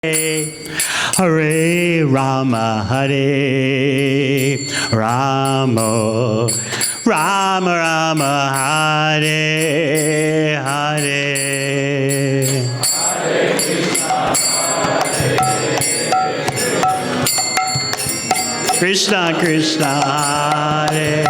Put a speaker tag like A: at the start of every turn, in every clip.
A: Hare Rama, Hare Rama, Rama Rama, Hare Hare. Krishna Krishna, Hare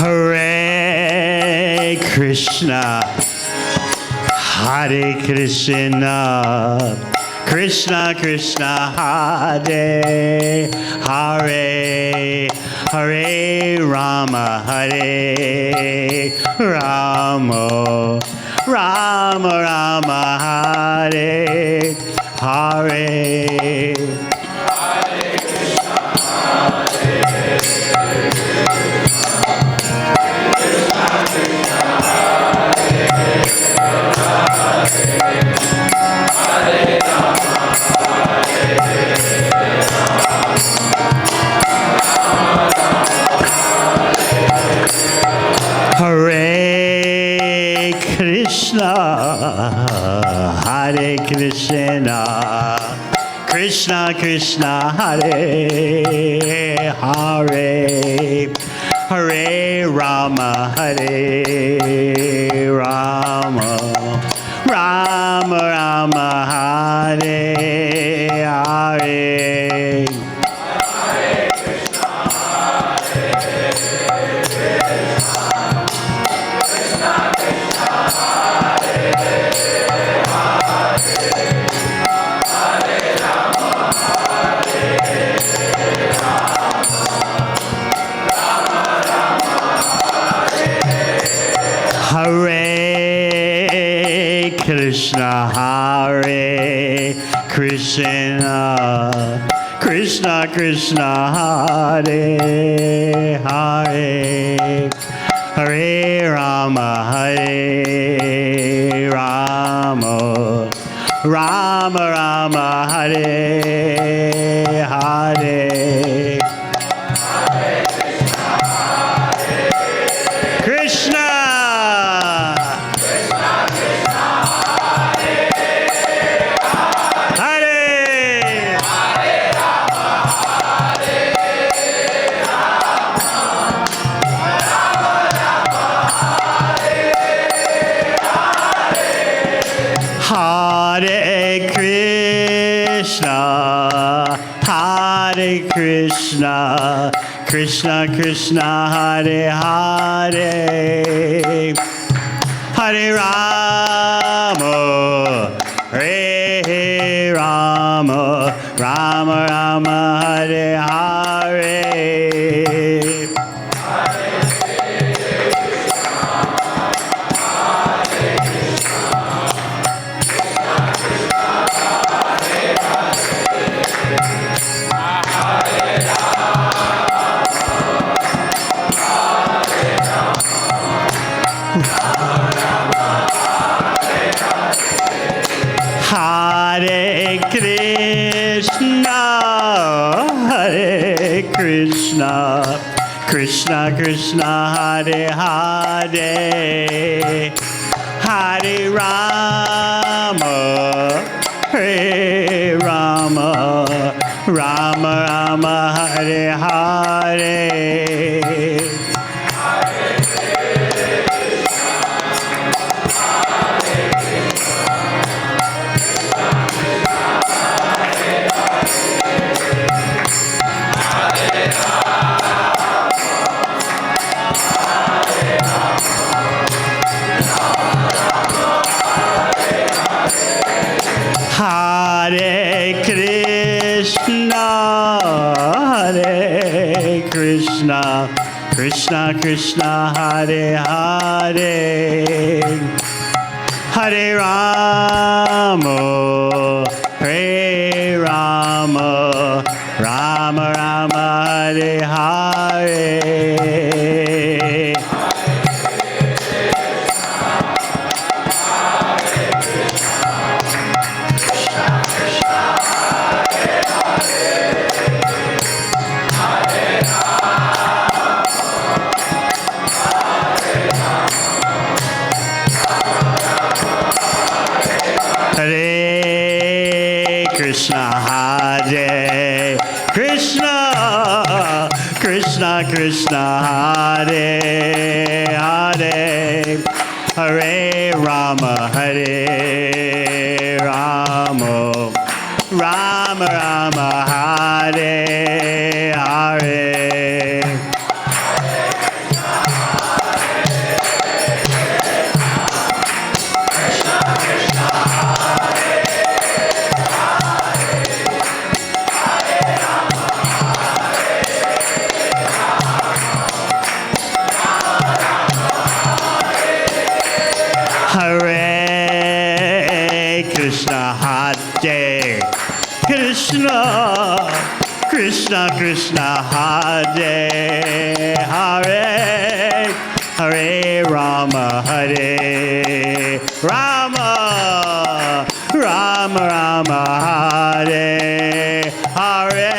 A: Hare Krishna, Hare Krishna, Krishna Krishna, Hare Hare, Hare Rama, Hare Rama, Rama Rama, Hare Hare. Hare Krishna, Hare Krishna, Krishna Krishna, Hare Hare, Hare Rama, Hare Rama, Rama Rama, Hare Hare. Hare Krishna, Hare Krishna, Krishna Krishna, Hare Hare, Hare Rama, Hare Rama, Rama Rama, Hare Hare. Krishna! Hare Krishna, Hare Krishna, Krishna Krishna, Hare Hare, Hare Rama, Hare Rama, Rama Rama, Hare Hare. Hare Krishna, Hare Krishna, Krishna Krishna, Hare Hare, Hare Rama, Hare Rama, Rama Rama, Hare Hare. Hare Krishna, Hare Krishna, Krishna Krishna, Hare Hare, Hare Rama, Hare Rama, Rama Rama, Hare Hare. Krishna, Krishna, Krishna, Hare, Hare, Hare Rama, Hare Rama, Rama Rama, Hare Hare. Krishna, Krishna, Krishna, Hare, Hare, Hare Rama, Hare Rama, Rama Rama, Hare Hare.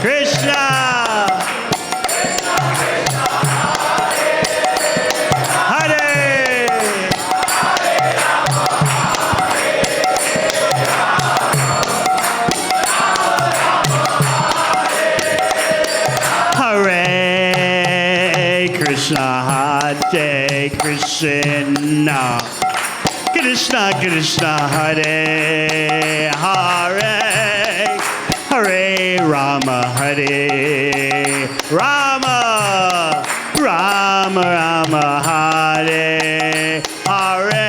A: Krishna. Hare Krishna, Krishna Krishna, Hare Hare, Hare Rama, Hare Rama, Rama Rama, Hare Hare.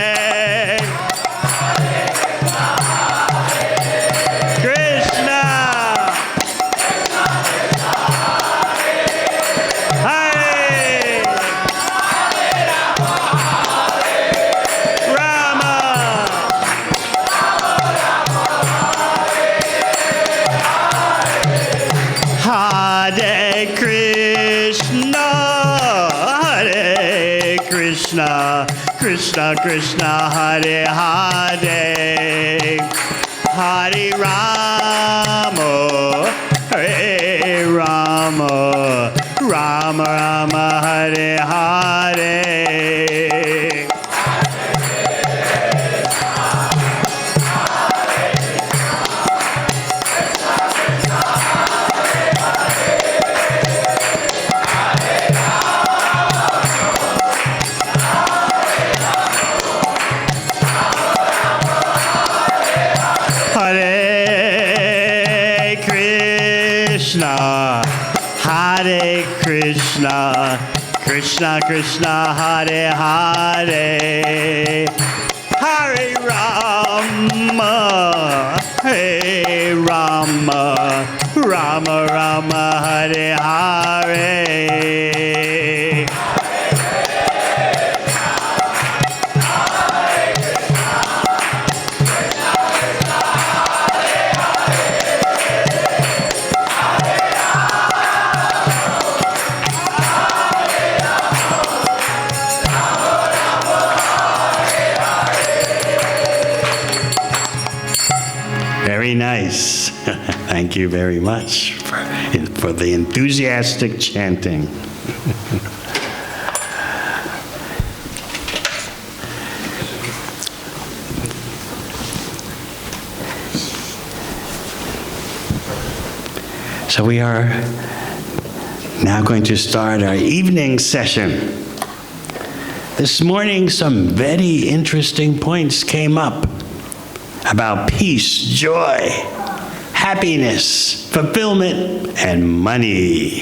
A: Krishna Krishna, Hare Hare, Hare Rama, Hare Rama, Rama Rama, Hare Hare. Hare Krishna, Krishna Krishna, Hare Hare, Hare Rama, Hare Rama, Rama Rama, Hare Hare. Very nice. Thank you very much for the enthusiastic chanting. So we are now going to start our evening session. This morning, some very interesting points came up about peace, joy, happiness, fulfillment, and money.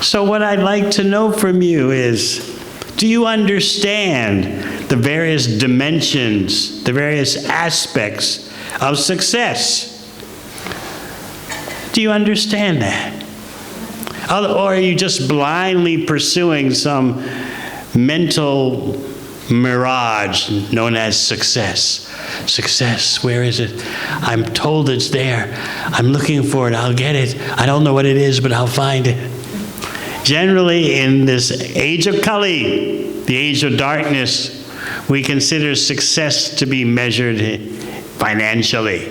A: So what I'd like to know from you is, do you understand the various dimensions, the various aspects of success? Do you understand that? Or are you just blindly pursuing some mental mirage known as success? Success, where is it? I'm told it's there. I'm looking for it. I'll get it. I don't know what it is, but I'll find it. Generally, in this age of Kali, the age of darkness, we consider success to be measured financially.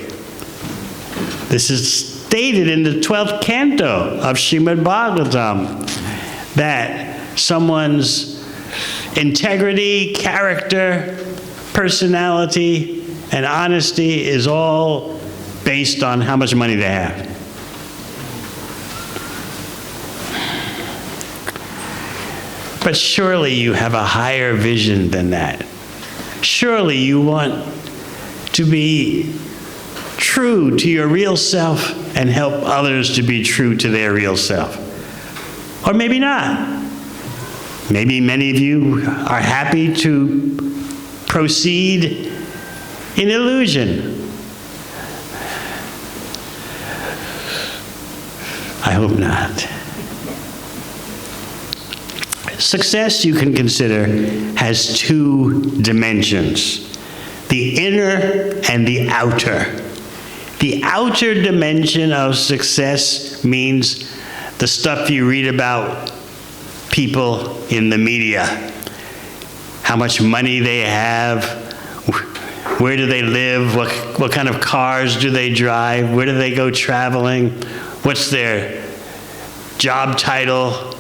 A: This is stated in the 12th canto of Śrīmad Bhāgavatam, that someone's integrity, character, personality, and honesty is all based on how much money they have. But surely you have a higher vision than that. Surely you want to be true to your real self and help others to be true to their real self. Or maybe not. Maybe many of you are happy to proceed in illusion. I hope not. Success, you can consider, has two dimensions: the inner and the outer. The outer dimension of success means the stuff you read about people in the media. How much money they have, where do they live, what kind of cars do they drive, where do they go traveling, what's their job title.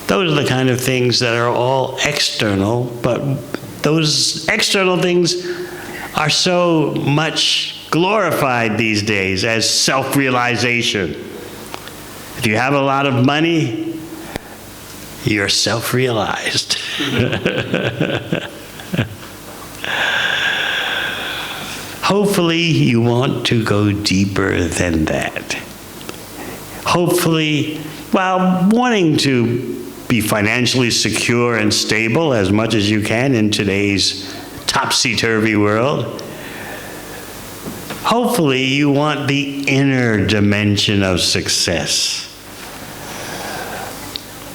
A: Those are the kind of things that are all external, but those external things are so much glorified these days as self-realization. If you have a lot of money, you're self-realized. Hopefully, you want to go deeper than that. Hopefully, while wanting to be financially secure and stable as much as you can in today's topsy-turvy world, hopefully you want the inner dimension of success.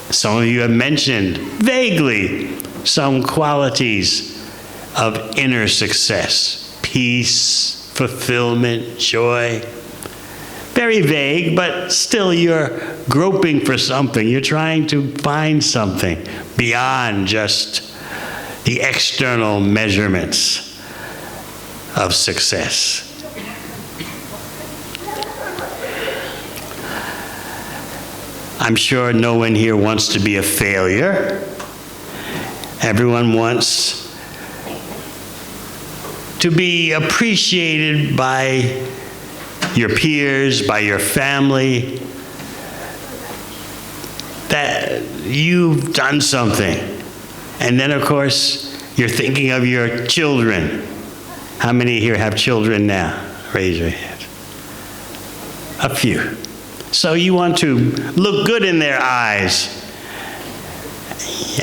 A: Some of you have mentioned vaguely some qualities of inner success: peace, fulfillment, joy. Very vague, but still you're groping for something. You're trying to find something beyond just the external measurements of success. I'm sure no one here wants to be a failure. Everyone wants to be appreciated by your peers, by your family, that you've done something. And then, of course, you're thinking of your children. How many here have children now? Raise your hand. A few. So you want to look good in their eyes,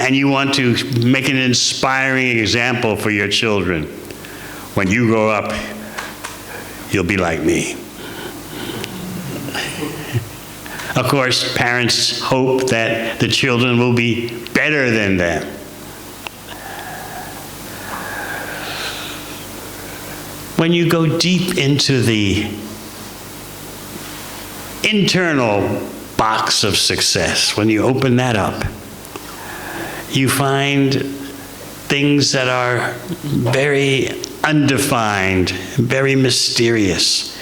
A: and you want to make an inspiring example for your children. When you grow up, you'll be like me. Of course, parents hope that the children will be better than them. When you go deep into the internal box of success, when you open that up, you find things that are very undefined, very mysterious.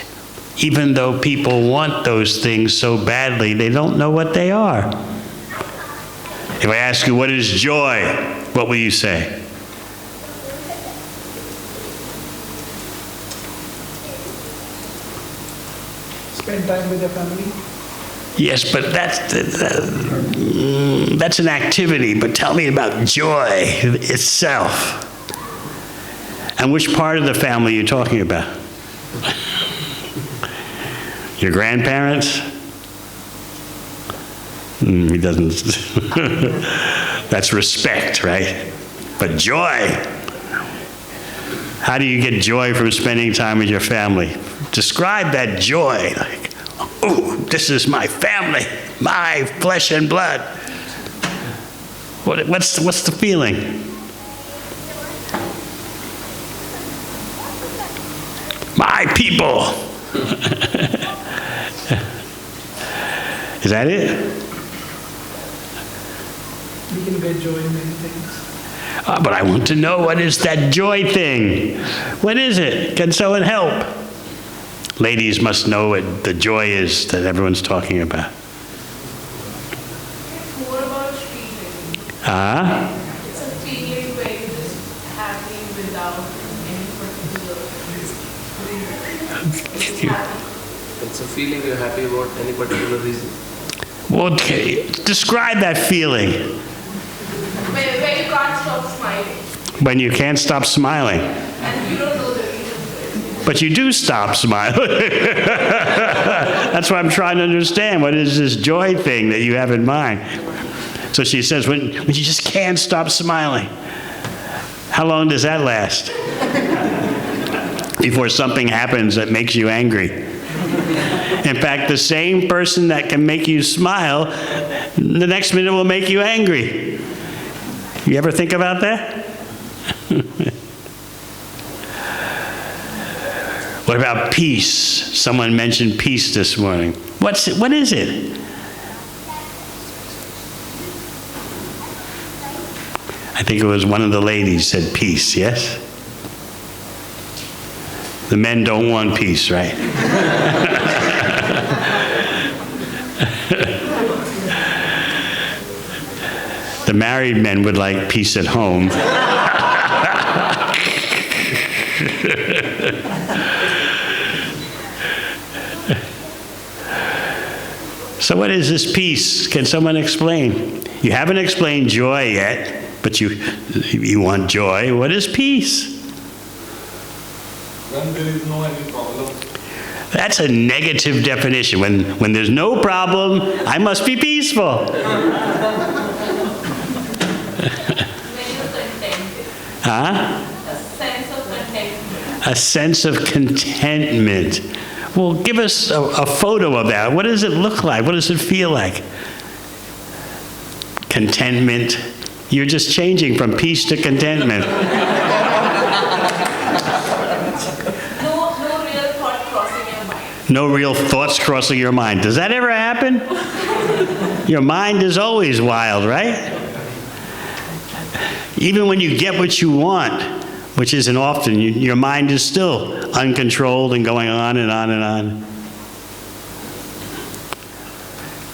A: Even though people want those things so badly, they don't know what they are. If I ask you, what is joy? What will you say?
B: Spend time with your family.
A: Yes, but that's an activity. But tell me about joy itself. And which part of the family are you talking about? Your grandparents? He doesn't. That's respect, right? But joy. How do you get joy from spending time with your family? Describe that joy. Like, oh, this is my family, my flesh and blood. What's the feeling? My people. Is that it?
B: We can get joy in many things.
A: But I want to know, what is that joy thing? What is it? Can someone help? Ladies must know what the joy is that everyone's talking about.
C: More about feeling.
A: Ah?
C: It's a feeling where you without any particular reason. It's happy.
D: It's a feeling you're happy about any particular reason.
A: Well, describe that feeling.
C: Where you can't stop smiling.
A: When you can't stop smiling.
C: And you don't know the reason for it.
A: But you do stop smiling. That's what I'm trying to understand. What is this joy thing that you have in mind? So she says, when you just can't stop smiling. How long does that last? Before something happens that makes you angry. In fact, the same person that can make you smile, the next minute will make you angry. You ever think about that? What about peace? Someone mentioned peace this morning. What is it? I think it was one of the ladies said peace, yes? The men don't want peace, right? The married men would like peace at home. So what is this peace? Can someone explain? You haven't explained joy yet, but you want joy. What is peace?
E: When there is no any problem.
A: That's a negative definition. When there's no problem, I must be peaceful.
C: When you're contented.
A: Huh?
C: A sense of contentment.
A: A sense of contentment. Well, give us a photo of that. What does it look like? What does it feel like? Contentment. You're just changing from peace to contentment.
C: No real thought crossing your mind.
A: No real thoughts crossing your mind. Does that ever happen? Your mind is always wild, right? Even when you get what you want, which isn't often, your mind is still uncontrolled and going on and on and on.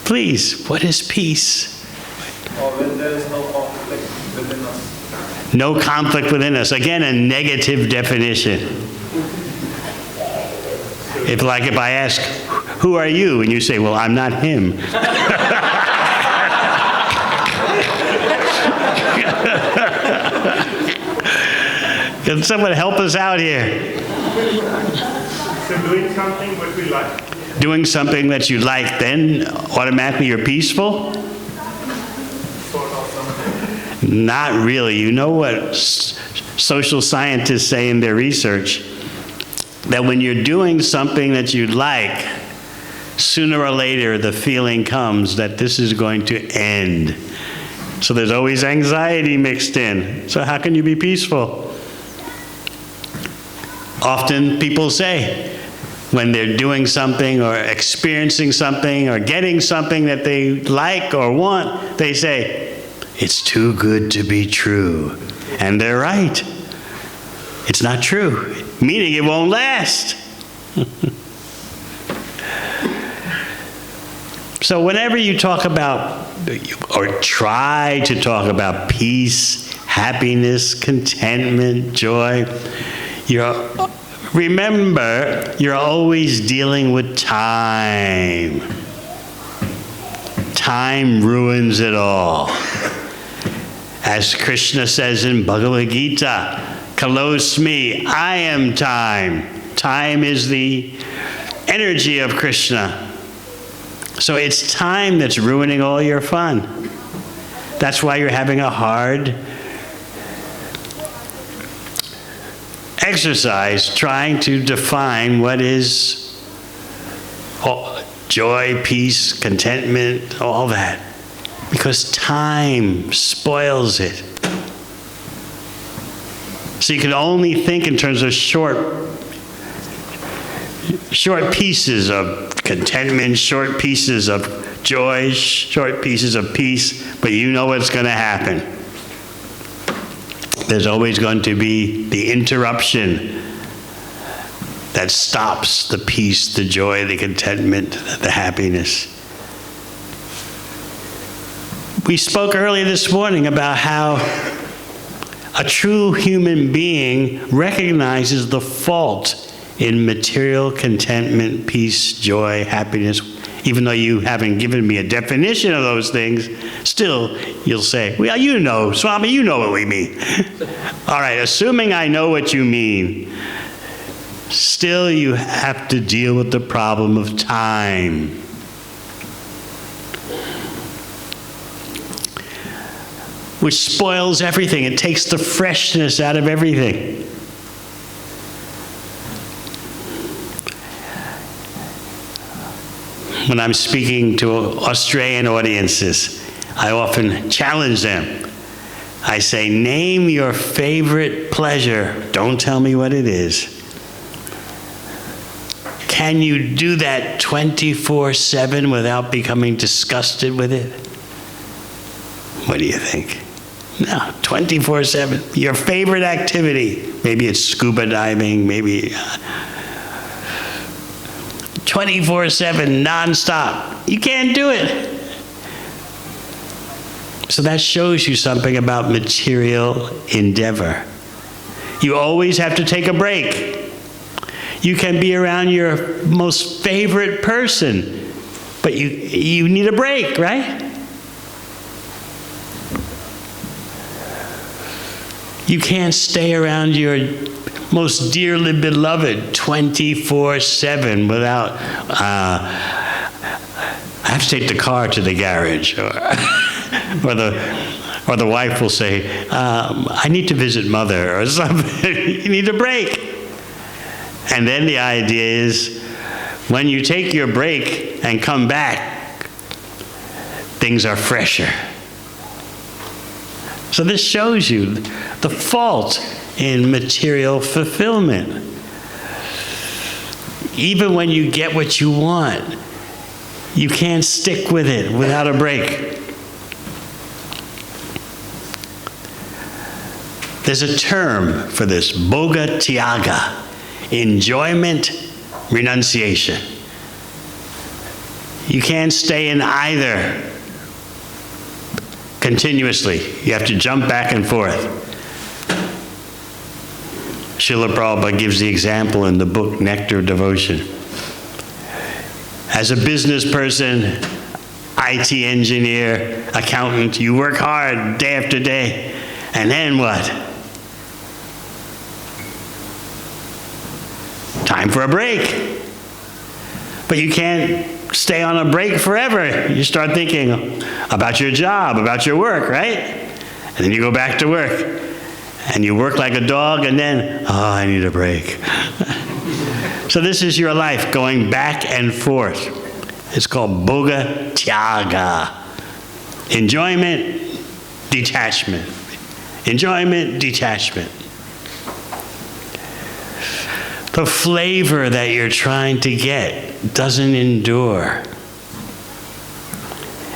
A: Please, what is peace?
E: Or when there is no conflict within us.
A: No conflict within us. Again, a negative definition. If I ask, who are you? And you say, well, I'm not him. Can someone help us out here?
F: So doing something what we like.
A: Doing something that you like, then automatically you're peaceful?
F: Sort of something.
A: Not really. You know what social scientists say in their research? That when you're doing something that you like, sooner or later the feeling comes that this is going to end. So there's always anxiety mixed in. So how can you be peaceful? Often people say, when they're doing something or experiencing something or getting something that they like or want, they say, it's too good to be true. And they're right. It's not true, meaning it won't last. So whenever you talk about, or try to talk about peace, happiness, contentment, joy, remember, you're always dealing with time. Time ruins it all. As Krishna says in Bhagavad Gita, Kalosmi, I am time. Time is the energy of Krishna. So it's time that's ruining all your fun. That's why you're having a hard exercise trying to define what is joy, peace, contentment, all that. Because time spoils it. So you can only think in terms of short pieces of contentment, short pieces of joy, short pieces of peace, but you know what's going to happen. There's always going to be the interruption that stops the peace, the joy, the contentment, the happiness. We spoke earlier this morning about how A true human being recognizes the fault in material contentment, peace, joy, happiness. Even though you haven't given me a definition of those things, still you'll say, well, you know, Swami, you know what we mean. All right, assuming I know what you mean, still you have to deal with the problem of time. Which spoils everything. It takes the freshness out of everything. When I'm speaking to Australian audiences, I often challenge them. I say, name your favorite pleasure. Don't tell me what it is. Can you do that 24/7 without becoming disgusted with it? What do you think? No, 24/7. Your favorite activity. Maybe it's scuba diving, maybe 24/7, nonstop. You can't do it. So that shows you something about material endeavor. You always have to take a break. You can be around your most favorite person, but you need a break, right? You can't stay around your most dearly beloved 24/7 without, I have to take the car to the garage, or the wife will say, I need to visit mother, or something. You need a break. And then the idea is, when you take your break and come back, things are fresher. So this shows you the fault in material fulfillment. Even when you get what you want, you can't stick with it without a break. There's a term for this, bhoga tyaga, enjoyment, renunciation. You can't stay in either continuously. You have to jump back and forth. Srila Prabhupada gives the example in the book Nectar of Devotion. As a business person, IT engineer, accountant, you work hard day after day, and then what? Time for a break. But you can't stay on a break forever. You start thinking about your job, about your work, right? And then you go back to work. And you work like a dog, and then, oh, I need a break. So this is your life, going back and forth. It's called bhoga tyaga. Enjoyment, detachment. Enjoyment, detachment. The flavor that you're trying to get doesn't endure.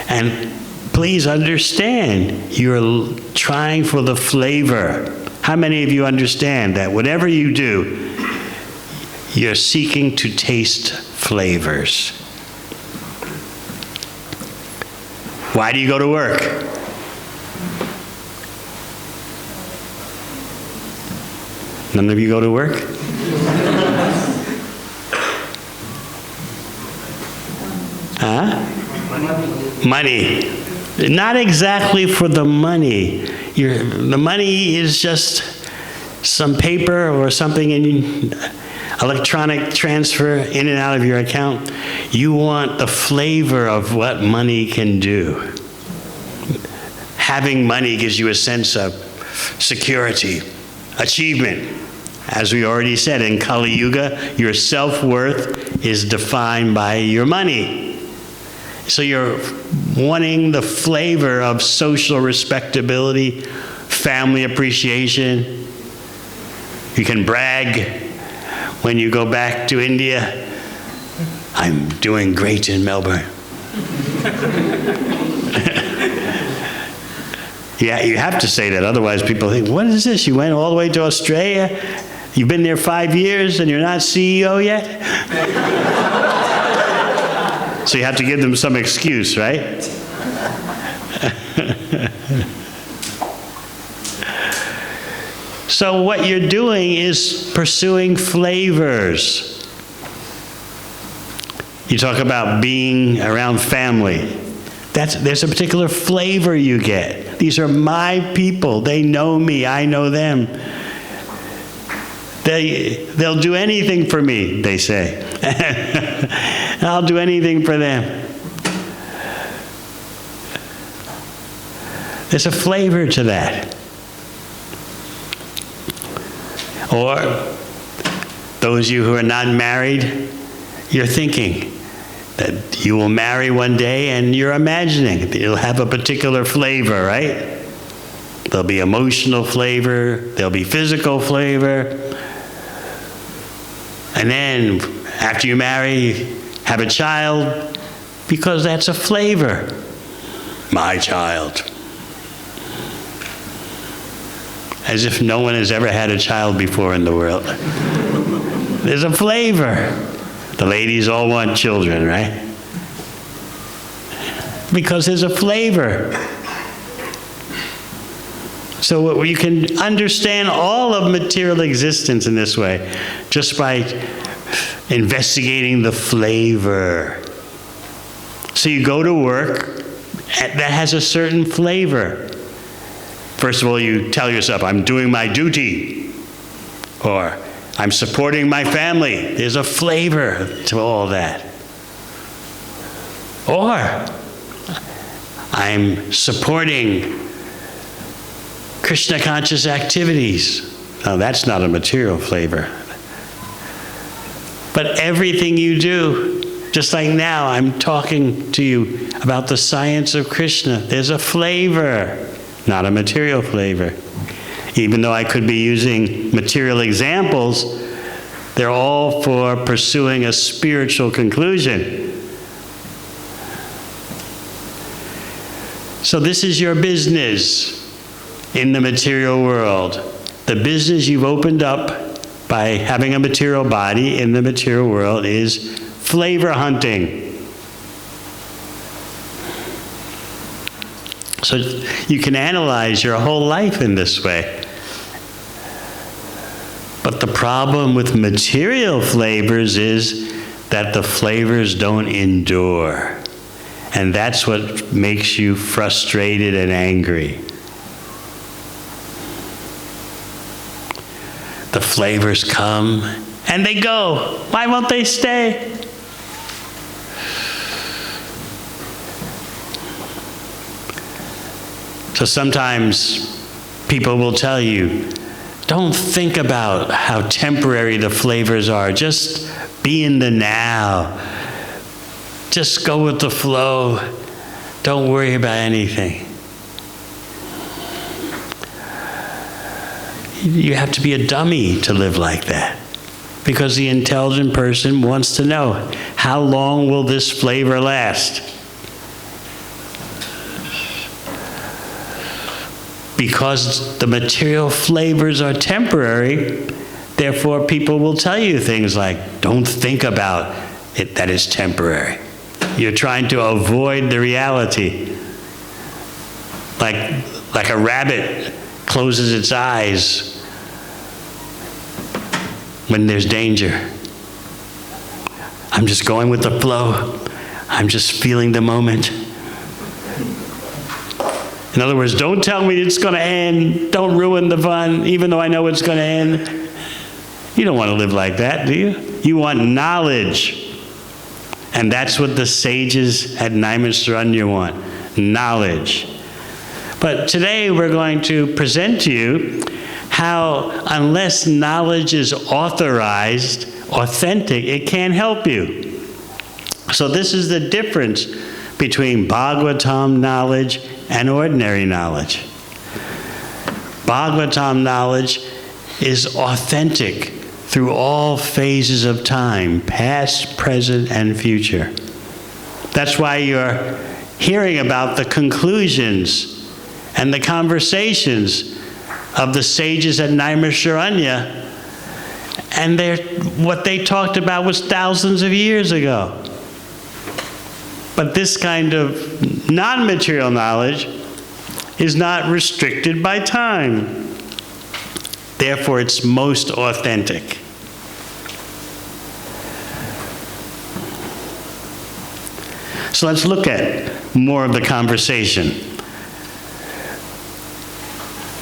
A: And please understand, you're trying for the flavor. How many of you understand that whatever you do, you're seeking to taste flavors? Why do you go to work? None of you go to work? Huh? Money. Not exactly for the money. The money is just some paper or something in electronic transfer in and out of your account. You want the flavor of what money can do. Having money gives you a sense of security, achievement. As we already said, in Kali Yuga, your self-worth is defined by your money. So you're wanting the flavor of social respectability, family appreciation. You can brag when you go back to India. I'm doing great in Melbourne. Yeah, you have to say that, otherwise people think, what is this? You went all the way to Australia? You've been there 5 years and you're not CEO yet? So you have to give them some excuse, right? So what you're doing is pursuing flavors. You talk about being around family. There's a particular flavor you get. These are my people. They know me. I know them. They'll do anything for me, they say. I'll do anything for them. There's a flavor to that. Or those of you who are not married, you're thinking that you will marry one day and you're imagining that you'll have a particular flavor, right? There'll be emotional flavor, there'll be physical flavor. And then after you marry, have a child, because that's a flavor. My child. As if no one has ever had a child before in the world. There's a flavor. The ladies all want children, right? Because there's a flavor. So you can understand all of material existence in this way, just by investigating the flavor. So you go to work that has a certain flavor. First of all, you tell yourself, I'm doing my duty, or I'm supporting my family. There's a flavor to all that. Or I'm supporting Krishna conscious activities. Now that's not a material flavor. But everything you do, just like now I'm talking to you about the science of Krishna, there's a flavor. Not a material flavor. Even though I could be using material examples, they're all for pursuing a spiritual conclusion. So this is your business in the material world. The business you've opened up by having a material body in the material world is flavor hunting. So you can analyze your whole life in this way. But the problem with material flavors is that the flavors don't endure. And that's what makes you frustrated and angry. The flavors come and they go. Why won't they stay? So sometimes people will tell you, don't think about how temporary the flavors are. Just be in the now. Just go with the flow. Don't worry about anything. You have to be a dummy to live like that. Because the intelligent person wants to know, how long will this flavor last? Because the material flavors are temporary, therefore people will tell you things like, don't think about it that is temporary. You're trying to avoid the reality. Like a rabbit closes its eyes when there's danger. I'm just going with the flow. I'm just feeling the moment. In other words, don't tell me it's going to end. Don't ruin the fun, even though I know it's going to end. You don't want to live like that, do you? You want knowledge. And that's what the sages at Naimisharanya want, knowledge. But today we're going to present to you how, unless knowledge is authorized, authentic, it can't help you. So this is the difference between Bhagavatam knowledge and ordinary knowledge. Bhagavatam knowledge is authentic through all phases of time, past, present, and future. That's why you're hearing about the conclusions and the conversations of the sages at Naimisharanya, and what they talked about was thousands of years ago. But this kind of non-material knowledge is not restricted by time. Therefore, it's most authentic. So let's look at more of the conversation.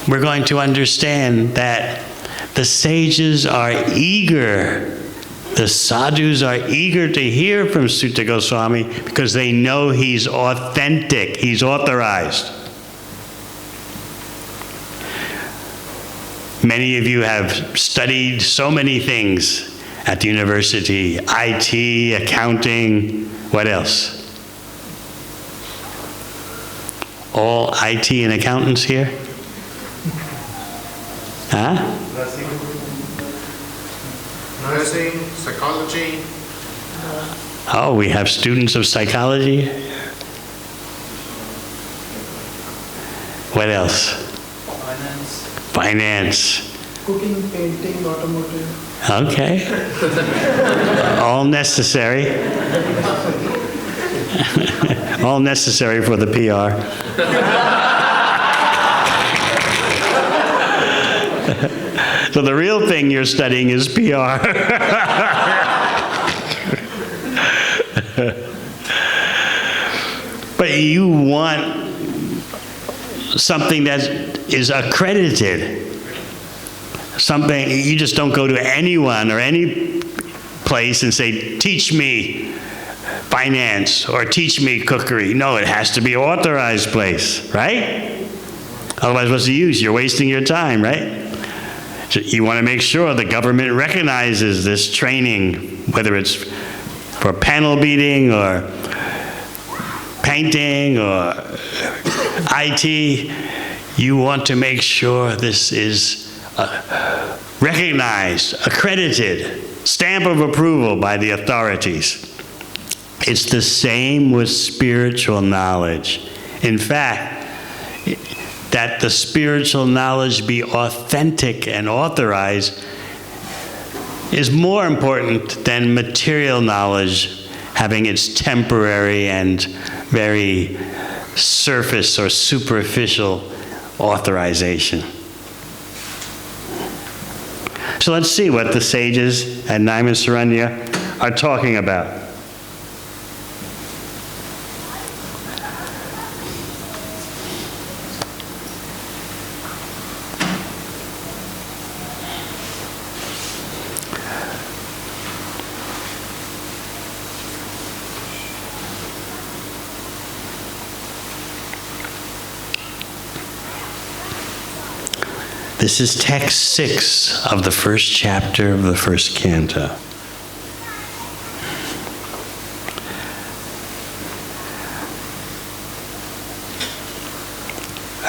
A: We're going to understand that the sages are eager, the sadhus are eager to hear from Sutta Goswami because they know he's authentic, he's authorized. Many of you have studied so many things at the university, IT, accounting, what else? All IT and accountants here? Huh?
G: Nursing, psychology.
A: Oh, we have students of psychology? What else? Finance.
B: Cooking, painting, automotive.
A: Okay. All necessary. All necessary for the PR. So the real thing you're studying is PR. But you want something that is accredited. Something, you just don't go to anyone or any place and say, teach me finance or teach me cookery. No, it has to be an authorized place, right? Otherwise, what's the use? You're wasting your time, right? So you want to make sure the government recognizes this training, whether it's for panel beating or painting or IT. You want to make sure this is recognized, accredited, stamp of approval by the authorities. It's the same with spiritual knowledge. In fact, that the spiritual knowledge be authentic and authorized is more important than material knowledge having its temporary and very surface or superficial authorization. So let's see what the sages at Naimisaranya are talking about. This is text 6 of the first chapter of the first canto.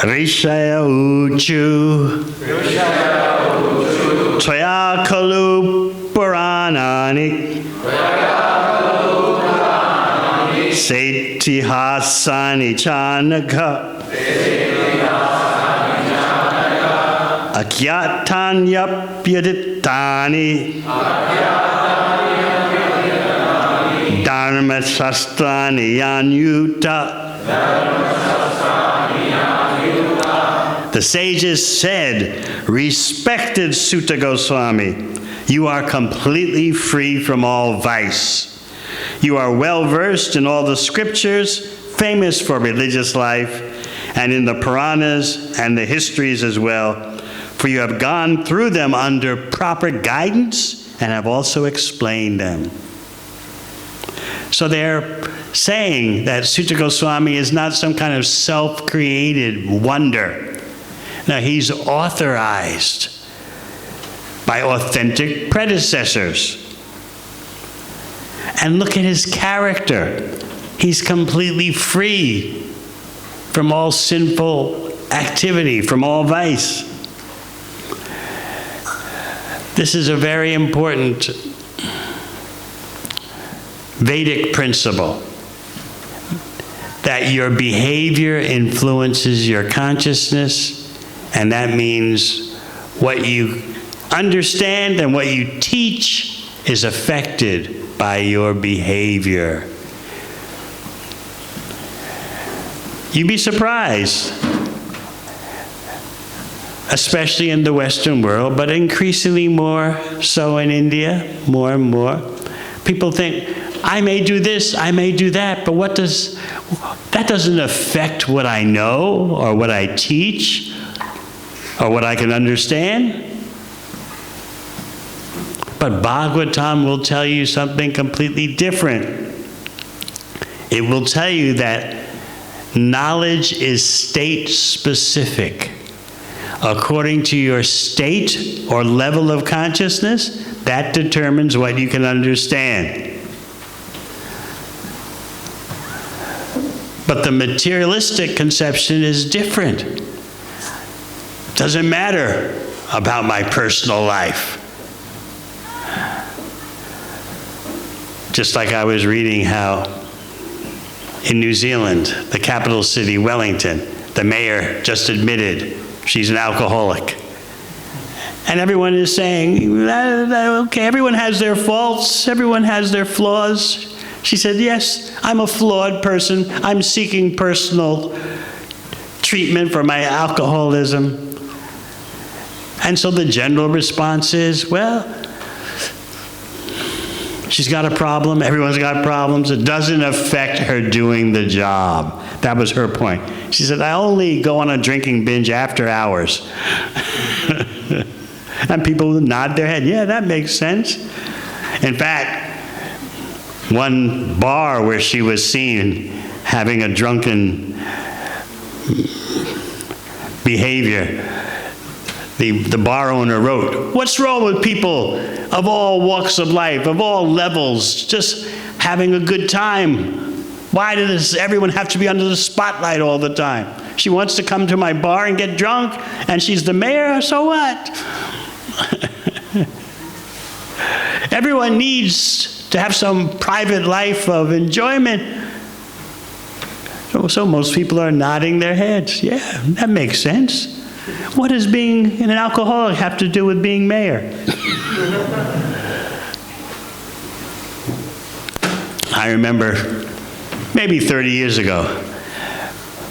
A: Rishaya uchu Tvaya kalu puranani Setihasani chanaka Akyatanyapyaditani Dharma sastrani yanyuta. The sages said, respected Sutta Goswami, you are completely free from all vice. You are well versed in all the scriptures, famous for religious life, and in the Puranas and the histories as well. For you have gone through them under proper guidance and have also explained them. So they're saying that Sutta Goswami is not some kind of self-created wonder. No, he's authorized by authentic predecessors. And look at his character. He's completely free from all sinful activity, from all vice. This is a very important Vedic principle, that your behavior influences your consciousness, and that means what you understand and what you teach is affected by your behavior. You'd be surprised especially in the Western world, but increasingly more so in India, more and more. People think, I may do this, I may do that, but that doesn't affect what I know or what I teach or what I can understand. But Bhagavatam will tell you something completely different. It will tell you that knowledge is state-specific. According to your state or level of consciousness, that determines what you can understand. But the materialistic conception is different. It doesn't matter about my personal life. Just like I was reading how in New Zealand, the capital city, Wellington, the mayor just admitted she's an alcoholic. And everyone is saying, okay, everyone has their faults, everyone has their flaws. She said, yes, I'm a flawed person. I'm seeking personal treatment for my alcoholism. And so the general response is, well, she's got a problem. Everyone's got problems. It doesn't affect her doing the job. That was her point. She said, I only go on a drinking binge after hours. And people nod their head. Yeah, that makes sense. In fact, one bar where she was seen having a drunken behavior, the bar owner wrote, what's wrong with people of all walks of life, of all levels, just having a good time? Why does everyone have to be under the spotlight all the time? She wants to come to my bar and get drunk, and she's the mayor, so what? Everyone needs to have some private life of enjoyment. So most people are nodding their heads. Yeah, that makes sense. What does being an alcoholic have to do with being mayor? I remember maybe 30 years ago,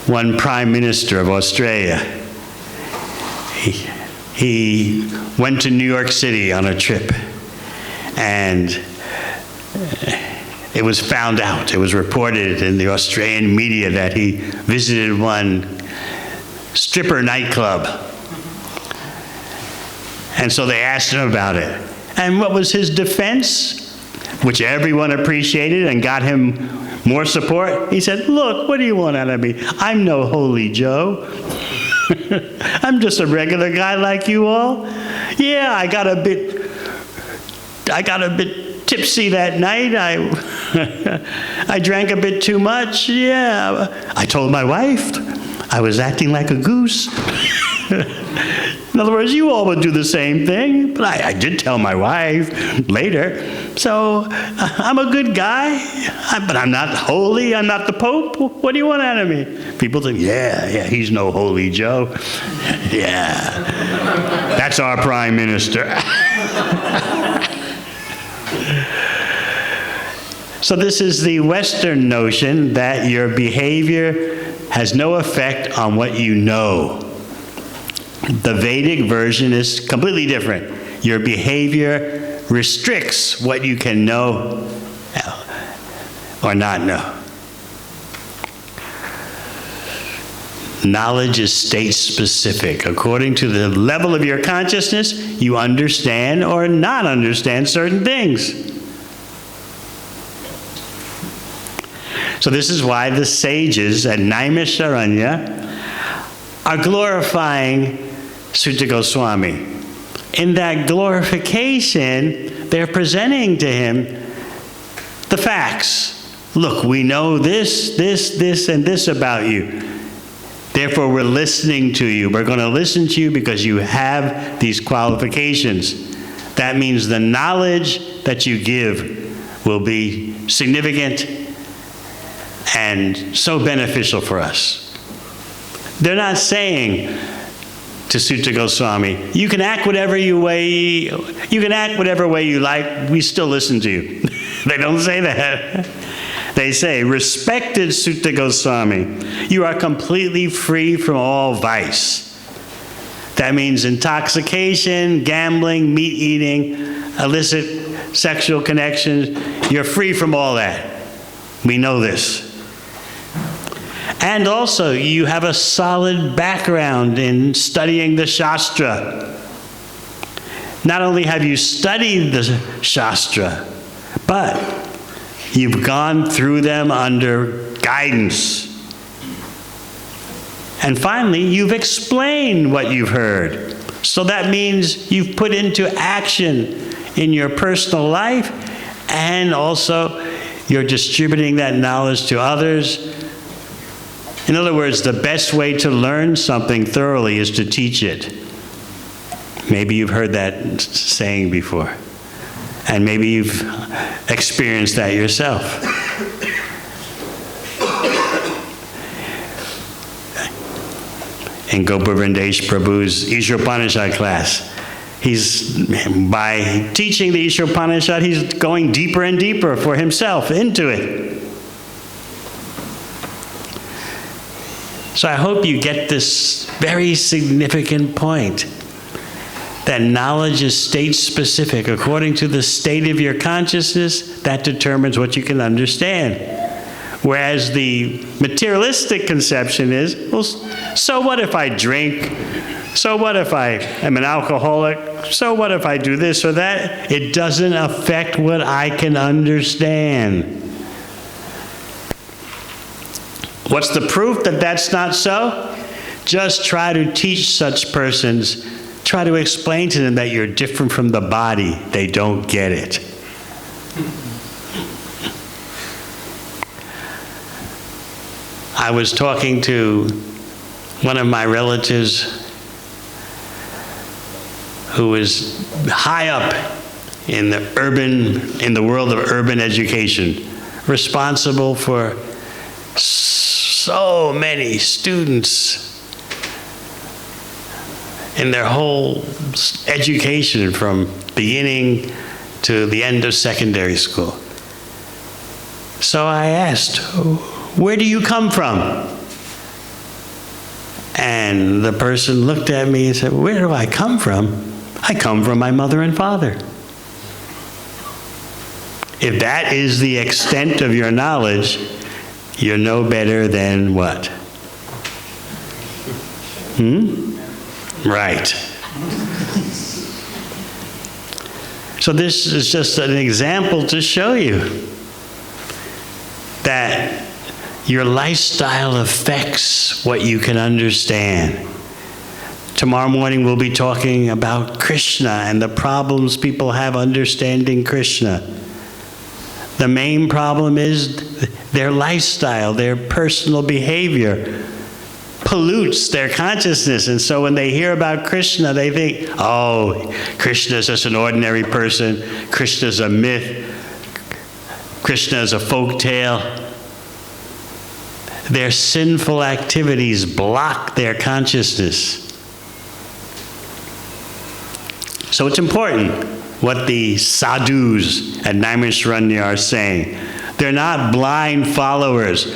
A: one prime minister of Australia, he went to New York City on a trip, and it was found out, it was reported in the Australian media that he visited one stripper nightclub. And so they asked him about it. And what was his defense, which everyone appreciated and got him more support? He said, look, what do you want out of me? I'm no holy Joe. I'm just a regular guy like you all. Yeah, I got a bit tipsy that night. I drank a bit too much. Yeah, I told my wife I was acting like a goose. In other words, you all would do the same thing. But I did tell my wife later. So I'm a good guy, but I'm not holy. I'm not the Pope. What do you want out of me? People think, yeah, he's no holy Joe. Yeah, that's our prime minister. So this is the Western notion that your behavior has no effect on what you know. The Vedic version is completely different. Your behavior restricts what you can know or not know. Knowledge is state-specific. According to the level of your consciousness, you understand or not understand certain things. So this is why the sages at Naimisharanya are glorifying Sutta Goswami. In that glorification, they're presenting to him the facts. Look, we know this, and this about you. Therefore, we're listening to you. We're going to listen to you because you have these qualifications. That means the knowledge that you give will be significant and so beneficial for us. They're not saying to Sutta Goswami, you can act whatever way you like, we still listen to you. They don't say that. They say, respected Sutta Goswami, you are completely free from all vice. That means intoxication, gambling, meat eating, illicit sexual connections. You're free from all that. We know this. And also, you have a solid background in studying the Shastra. Not only have you studied the Shastra, but you've gone through them under guidance. And finally, you've explained what you've heard. So that means you've put into action in your personal life, and also you're distributing that knowledge to others. In other words, the best way to learn something thoroughly is to teach it. Maybe you've heard that saying before, and maybe you've experienced that yourself. In Gopavrindesh Prabhu's Ishopanishad class, by teaching the Ishopanishad, he's going deeper and deeper for himself into it. So I hope you get this very significant point, that knowledge is state-specific. According to the state of your consciousness, that determines what you can understand. Whereas the materialistic conception is, well, so what if I drink? So what if I am an alcoholic? So what if I do this or that? It doesn't affect what I can understand. What's the proof that that's not so? Just try to teach such persons, try to explain to them that you're different from the body. They don't get it. I was talking to one of my relatives who is high up in the world of urban education, responsible for so many students in their whole education from beginning to the end of secondary school. So I asked, where do you come from? And the person looked at me and said, where do I come from? I come from my mother and father. If that is the extent of your knowledge, you're no better than what? Right. So this is just an example to show you that your lifestyle affects what you can understand. Tomorrow morning we'll be talking about Krishna and the problems people have understanding Krishna. The main problem is their lifestyle, their personal behavior pollutes their consciousness. And so when they hear about Krishna, they think, oh, Krishna is just an ordinary person. Krishna is a myth. Krishna is a folk tale. Their sinful activities block their consciousness. So it's important what the sadhus at Naimisharanya are saying. They're not blind followers.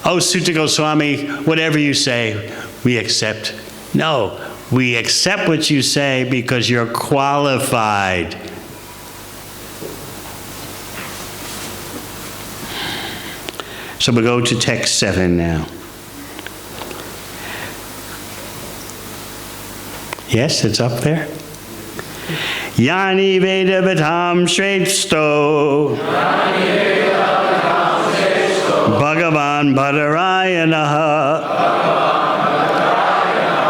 A: Oh, Sutta Goswami, whatever you say, we accept. No, we accept what you say because you're qualified. So we go to text 7 now. Yes, it's up there. Yani Veda Vitam Shresto Bhagavan Bhadarayanaha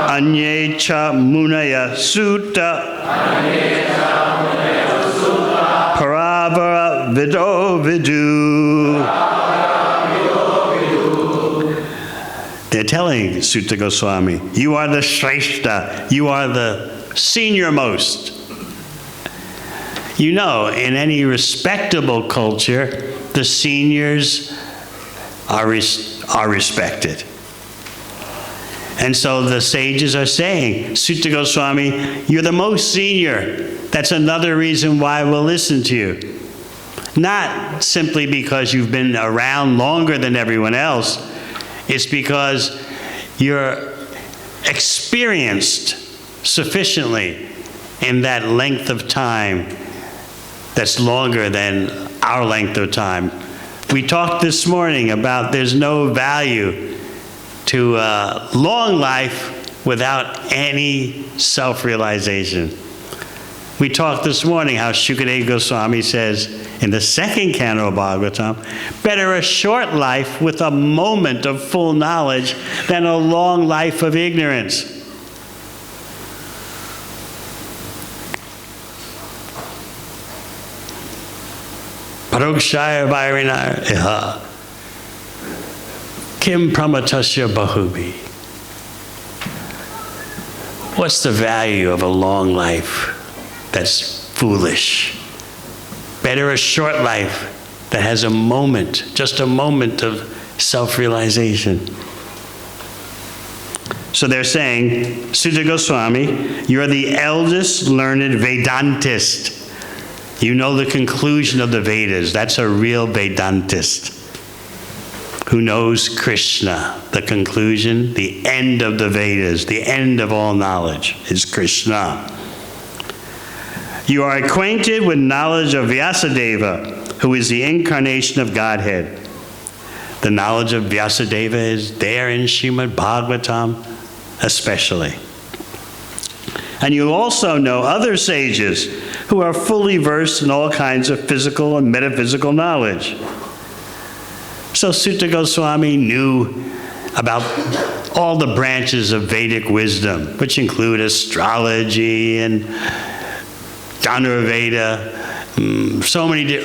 A: Anyecha Munaya Sutta Paravara Vido Vidu. They're telling Sutta Goswami, you are the Shrestha, you are the senior most. You know, in any respectable culture, the seniors are respected. And so the sages are saying, Sutta Goswami, you're the most senior. That's another reason why we'll listen to you. Not simply because you've been around longer than everyone else. It's because you're experienced sufficiently in that length of time that's longer than our length of time. We talked this morning about there's no value to long life without any self-realization. We talked this morning how Shukadeva Goswami says in the second canto of Bhagavatam, better a short life with a moment of full knowledge than a long life of ignorance. Parokshaya Vairina Iha Kim Pramatasya Bahubi. What's the value of a long life that's foolish? Better a short life that has a moment, just a moment of self-realization. So they're saying, Sutta Goswami, you're the eldest learned Vedantist. You know the conclusion of the Vedas. That's a real Vedantist who knows Krishna. The conclusion, the end of the Vedas, the end of all knowledge is Krishna. You are acquainted with knowledge of Vyasadeva, who is the incarnation of Godhead. The knowledge of Vyasadeva is there in Śrīmad Bhāgavatam especially. And you also know other sages who are fully versed in all kinds of physical and metaphysical knowledge. So Sutta Goswami knew about all the branches of Vedic wisdom, which include astrology and Dhanurveda. So many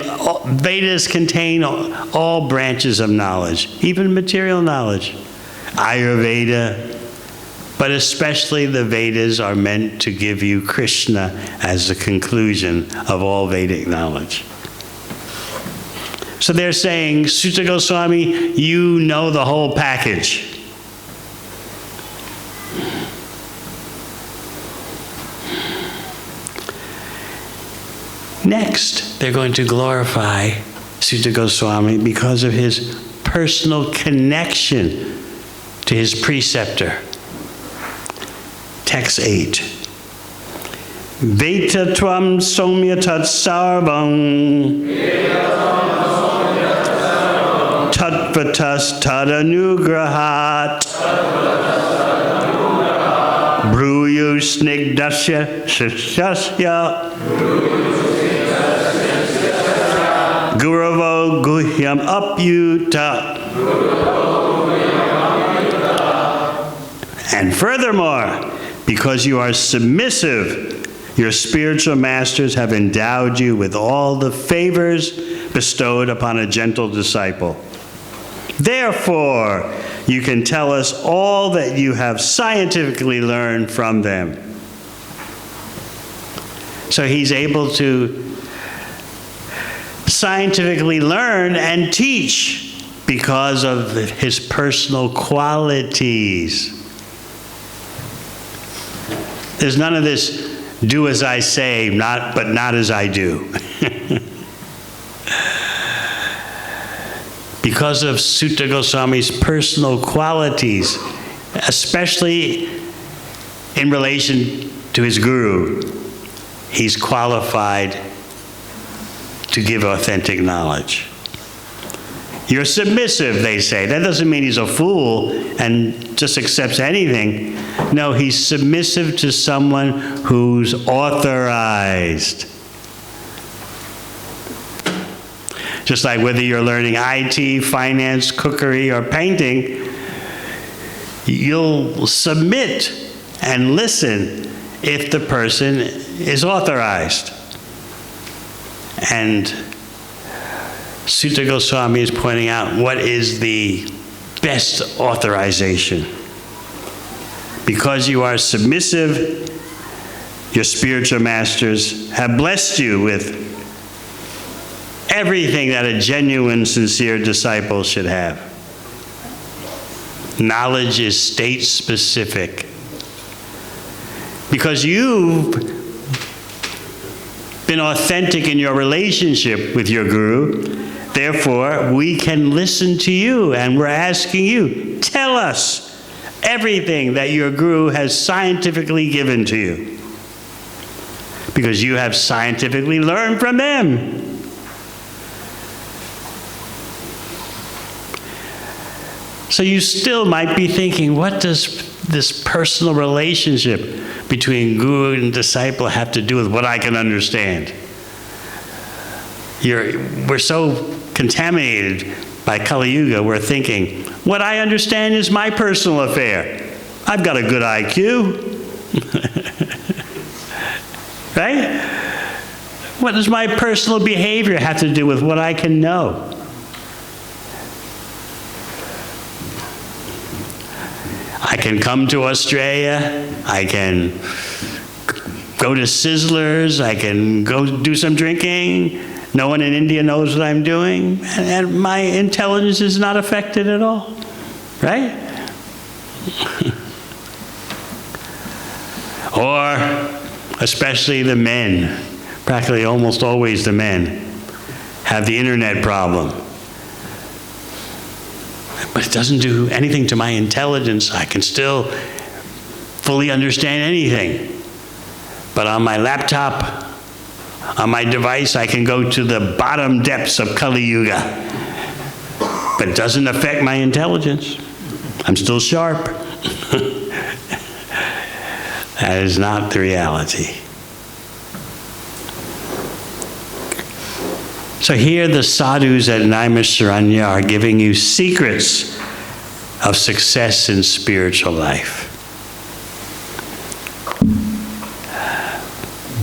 A: Vedas contain all branches of knowledge, even material knowledge. Ayurveda, but especially the Vedas are meant to give you Krishna as the conclusion of all Vedic knowledge. So they're saying, Sutta Goswami, you know the whole package. Next, they're going to glorify Sutta Goswami because of his personal connection to his preceptor. Text 8. Veta tvam somya tat sarvam tatvatas tadanugrahat bruyu snigdasya shishasya guravo guhyam apyuta. And furthermore, because you are submissive, your spiritual masters have endowed you with all the favors bestowed upon a gentle disciple. Therefore, you can tell us all that you have scientifically learned from them. So he's able to scientifically learn and teach because of his personal qualities. There's none of this do as I say, but not as I do. Because of Sutta Goswami's personal qualities, especially in relation to his guru, he's qualified to give authentic knowledge. You're submissive, they say. That doesn't mean he's a fool and just accepts anything. No, he's submissive to someone who's authorized. Just like whether you're learning IT, finance, cookery, or painting, you'll submit and listen if the person is authorized. And Sutta Goswami is pointing out what is the best authorization. Because you are submissive, your spiritual masters have blessed you with everything that a genuine, sincere disciple should have. Knowledge is state-specific. Because you've been authentic in your relationship with your guru, therefore we can listen to you, and we're asking you, tell us everything that your guru has scientifically given to you, because you have scientifically learned from them. So you still might be thinking, what does this personal relationship between guru and disciple have to do with what I can understand? We're so contaminated by Kali Yuga, we're thinking, what I understand is my personal affair. I've got a good IQ. Right? What does my personal behavior have to do with what I can know? I can come to Australia, I can go to Sizzlers, I can go do some drinking. No one in India knows what I'm doing, and my intelligence is not affected at all, right? Or, especially the men, practically almost always the men, have the internet problem. But it doesn't do anything to my intelligence. I can still fully understand anything. But on my laptop, on my device, I can go to the bottom depths of Kali Yuga. But it doesn't affect my intelligence. I'm still sharp. That is not the reality. So here the sadhus at Naimisharanya are giving you secrets of success in spiritual life.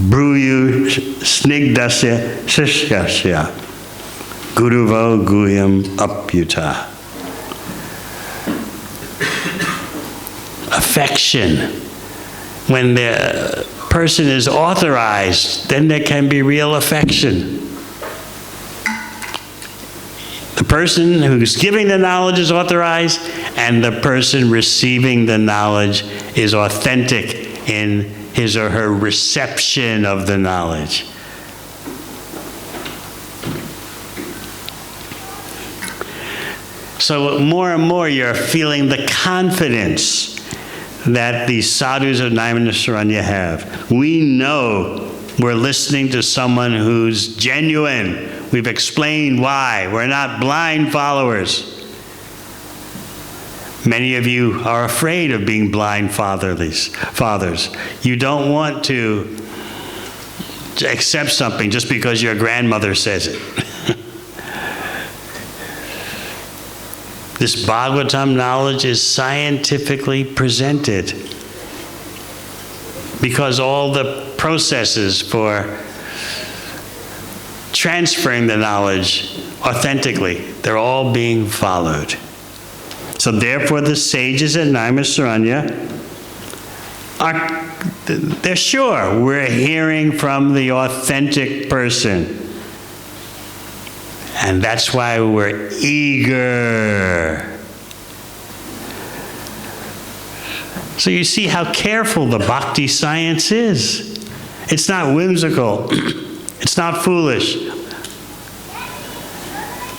A: Bruyu snigdasya sishyasya guruvo guhyam apyuta. Affection. When the person is authorized, then there can be real affection. The person who's giving the knowledge is authorized, and the person receiving the knowledge is authentic in his or her reception of the knowledge. So more and more you're feeling the confidence that the sadhus of Naimisharanya have. We know we're listening to someone who's genuine. We've explained why. We're not blind followers. Many of you are afraid of being blind fathers. You don't want to accept something just because your grandmother says it. This Bhagavatam knowledge is scientifically presented because all the processes for transferring the knowledge authentically, they're all being followed. So therefore the sages at Naimisharanya they're sure we're hearing from the authentic person. And that's why we're eager. So you see how careful the bhakti science is. It's not whimsical. It's not foolish.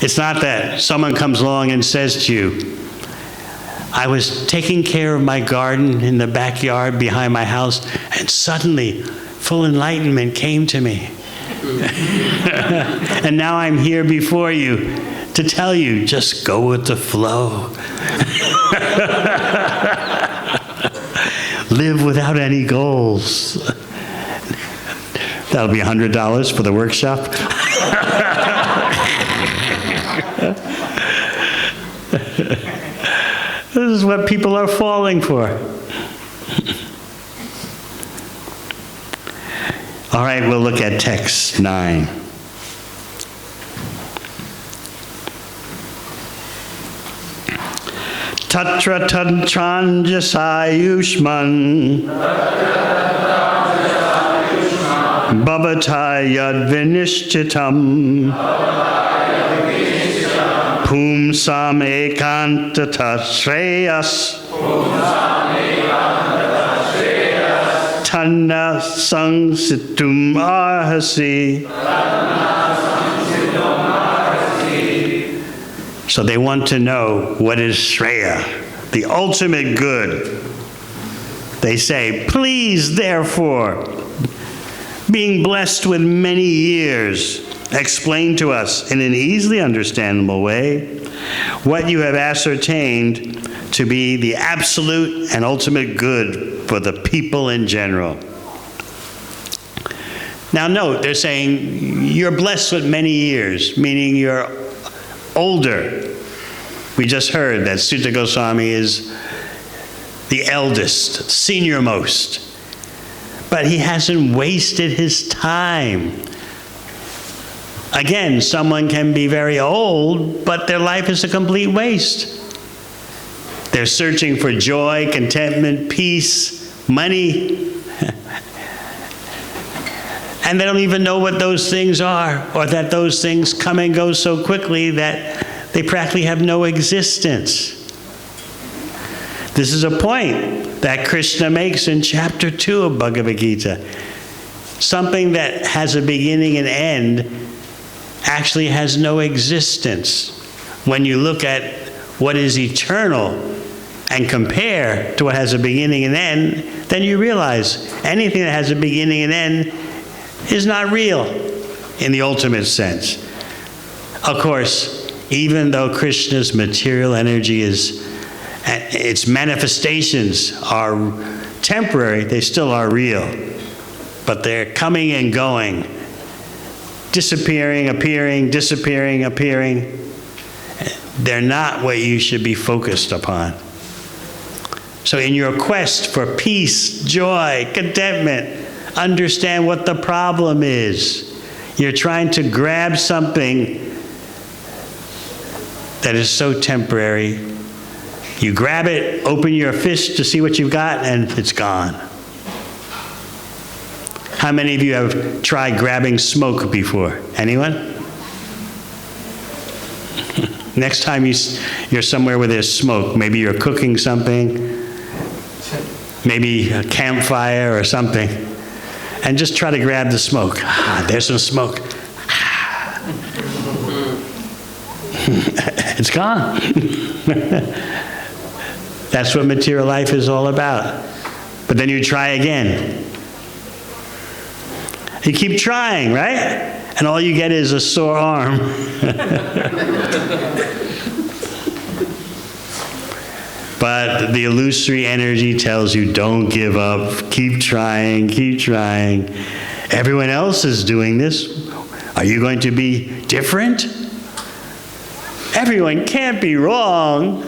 A: It's not that someone comes along and says to you, I was taking care of my garden in the backyard behind my house, and suddenly full enlightenment came to me. And now I'm here before you to tell you, just go with the flow. Live without any goals. That'll be $100 for the workshop. This is what people are falling for. All right, we'll look at text 9. Tatra tantranjasayushman bhavatayad vinishchitam pumsam ekantata shreyas tanna sangsitum arhasi. So they want to know what is Shreya. the ultimate good. They say, please, therefore, being blessed with many years, explain to us in an easily understandable way what you have ascertained to be the absolute and ultimate good for the people in general. Now note, they're saying you're blessed with many years, meaning you're older. We just heard that Sutta Goswami is the eldest, seniormost. But he hasn't wasted his time. Again, someone can be very old, but their life is a complete waste. They're searching for joy, contentment, peace, money. And they don't even know what those things are, or that those things come and go so quickly that they practically have no existence. This is a point that Krishna makes in chapter 2 of Bhagavad Gita. Something that has a beginning and end actually has no existence. When you look at what is eternal and compare to what has a beginning and end, then you realize anything that has a beginning and end is not real in the ultimate sense. Of course, even though Krishna's material energy is, its manifestations are temporary, they still are real. But they're coming and going, disappearing, appearing, disappearing, appearing. They're not what you should be focused upon. So in your quest for peace, joy, contentment, understand what the problem is. You're trying to grab something that is so temporary. You grab it, open your fist to see what you've got, and it's gone. How many of you have tried grabbing smoke before? Anyone? Next time you're somewhere where there's smoke, maybe you're cooking something, maybe a campfire or something, and just try to grab the smoke. There's some smoke. It's gone. That's what material life is all about. But then you try again. You keep trying, right? And all you get is a sore arm. But the illusory energy tells you, don't give up, keep trying, keep trying. Everyone else is doing this. Are you going to be different? Everyone can't be wrong.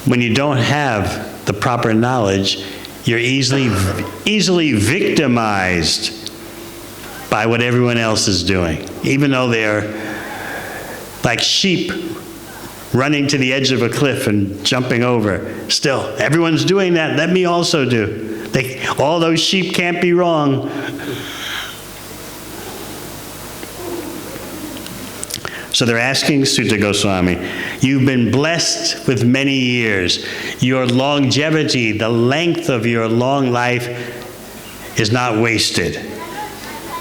A: When you don't have the proper knowledge, you're easily victimized by what everyone else is doing. Even though they're like sheep running to the edge of a cliff and jumping over. Still, everyone's doing that. Let me also do. All those sheep can't be wrong. So they're asking Sutta Goswami, you've been blessed with many years. Your longevity, the length of your long life is not wasted.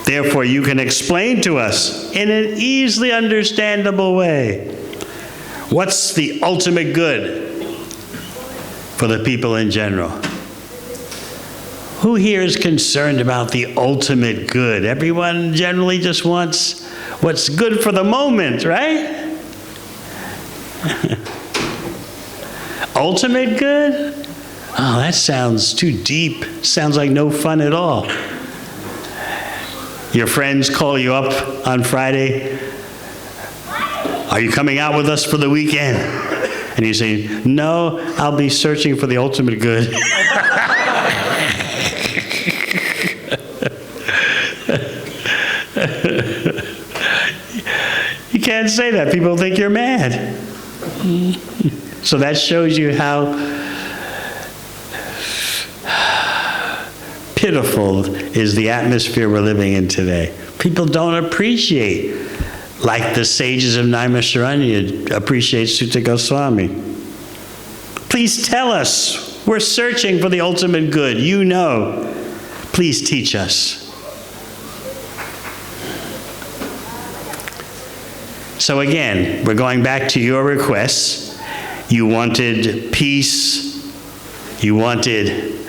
A: Therefore, you can explain to us in an easily understandable way what's the ultimate good for the people in general. Who here is concerned about the ultimate good? Everyone generally just wants what's good for the moment, right? Ultimate good? Oh, that sounds too deep. Sounds like no fun at all. Your friends call you up on Friday. Are you coming out with us for the weekend? And you say, no, I'll be searching for the ultimate good. You can't say that. People think you're mad. So that shows you how pitiful is the atmosphere we're living in today. People don't appreciate, like the sages of Naimisharanya appreciate Sutta Goswami. Please tell us. We're searching for the ultimate good. You know. Please teach us. So again, we're going back to your requests. You wanted peace, you wanted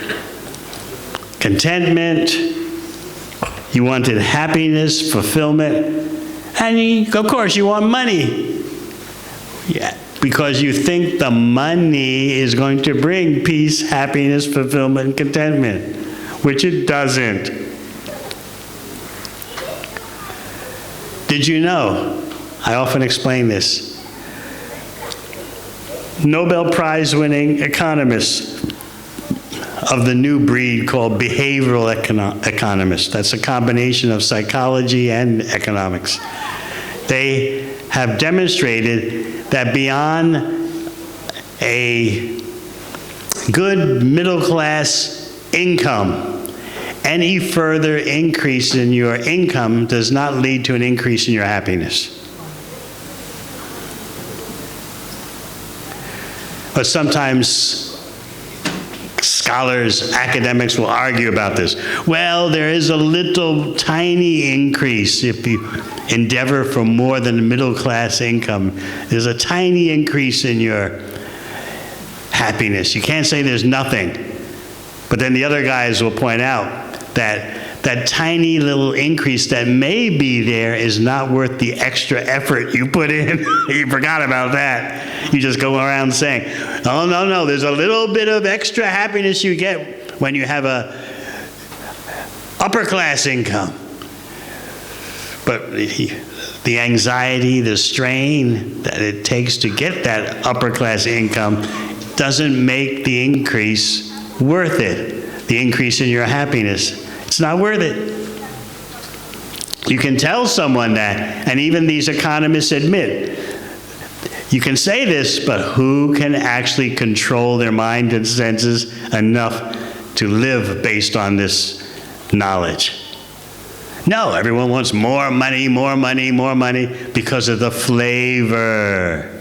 A: contentment, you wanted happiness, fulfillment, and of course you want money. Yeah, because you think the money is going to bring peace, happiness, fulfillment, contentment, which it doesn't. Did you know? I often explain this. Nobel Prize winning economists of the new breed called behavioral economists. That's a combination of psychology and economics. They have demonstrated that beyond a good middle class income, any further increase in your income does not lead to an increase in your happiness. But sometimes scholars, academics will argue about this. Well, there is a little tiny increase if you endeavor for more than a middle class income. There's a tiny increase in your happiness. You can't say there's nothing. But then the other guys will point out that that tiny little increase that may be there is not worth the extra effort you put in. You forgot about that. You just go around saying, oh, no, there's a little bit of extra happiness you get when you have a upper class income. But the anxiety, the strain that it takes to get that upper class income doesn't make the increase worth it, the increase in your happiness. It's not worth it. You can tell someone that, and even these economists admit, you can say this, but who can actually control their mind and senses enough to live based on this knowledge? No, everyone wants more money, more money, more money because of the flavor.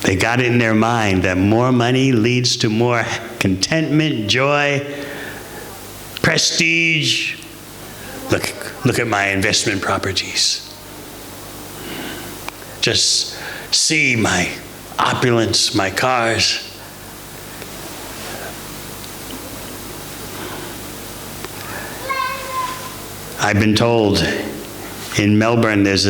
A: They got it in their mind that more money leads to more contentment, joy, prestige. Look at my investment properties. Just see my opulence, my cars. I've been told in Melbourne, there's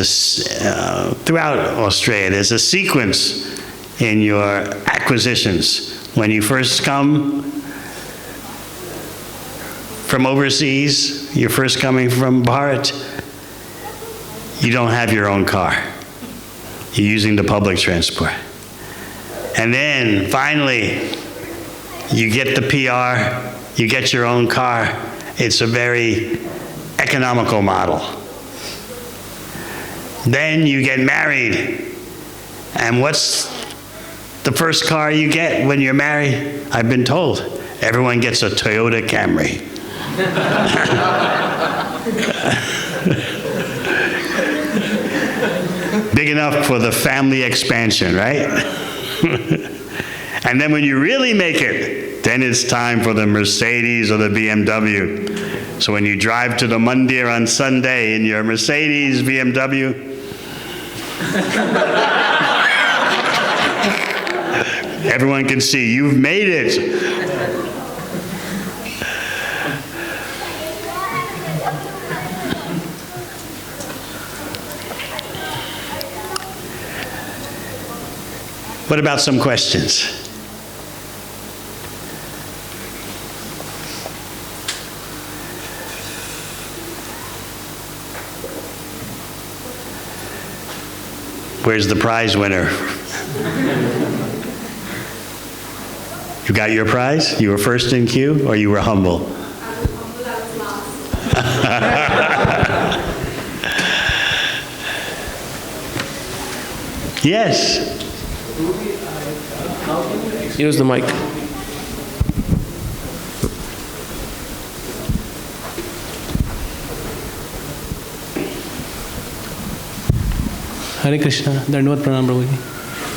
A: throughout Australia, there's a sequence in your acquisitions. When you first come from overseas, you're first coming from Bharat, you don't have your own car. You're using the public transport. And then finally, you get the PR, you get your own car. It's a very economical model. Then you get married. And what's the first car you get when you're married? I've been told everyone gets a Toyota Camry. Big enough for the family expansion, right? And then when you really make it, then it's time for the Mercedes or the BMW. So when you drive to the mandir on Sunday in your Mercedes, BMW, everyone can see you've made it. What about some questions? Where's the prize winner? You got your prize? You were first in queue, or you were humble?
C: I was humble, I was last.
A: Yes.
D: Use the mic.
H: Hare Krishna, Dandavat Pranam Prabhuji.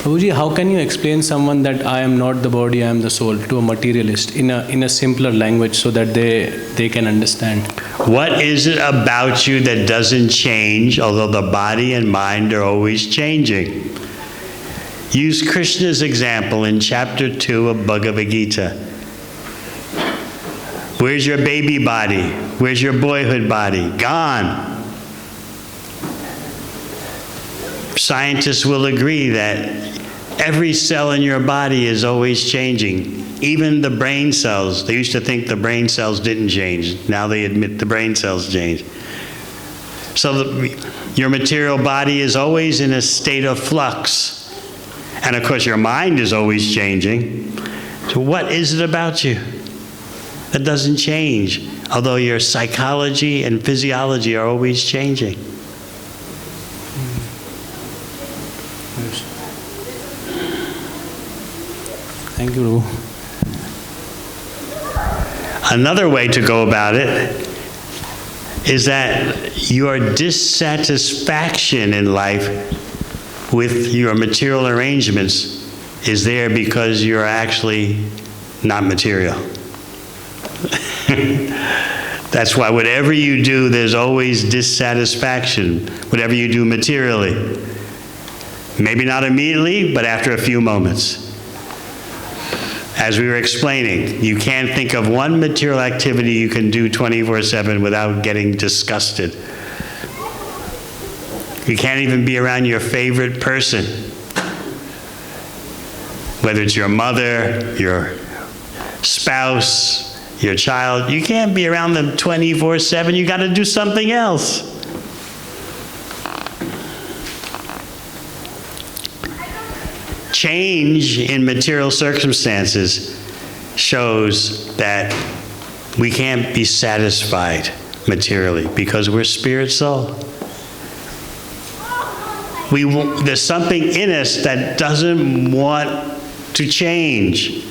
H: Prabhuji, how can you explain someone that I am not the body, I am the soul to a materialist in a simpler language so that they can understand?
A: What is it about you that doesn't change, although the body and mind are always changing? Use Krishna's example in chapter 2 of Bhagavad Gita. Where's your baby body? Where's your boyhood body? Gone. Scientists will agree that every cell in your body is always changing. Even the brain cells. They used to think the brain cells didn't change. Now they admit the brain cells change. So your material body is always in a state of flux. And of course your mind is always changing. So what is it about you that doesn't change, although your psychology and physiology are always changing?
H: Thank you, Prabhu.
A: Another way to go about it is that your dissatisfaction in life with your material arrangements is there because you're actually not material. That's why whatever you do, there's always dissatisfaction, whatever you do materially. Maybe not immediately, but after a few moments. As we were explaining, you can't think of one material activity you can do 24/7 without getting disgusted. You can't even be around your favorite person. Whether it's your mother, your spouse, your child, you can't be around them 24/7. You got to do something else. Change in material circumstances shows that we can't be satisfied materially because we're spirit soul. There's something in us that doesn't want to change.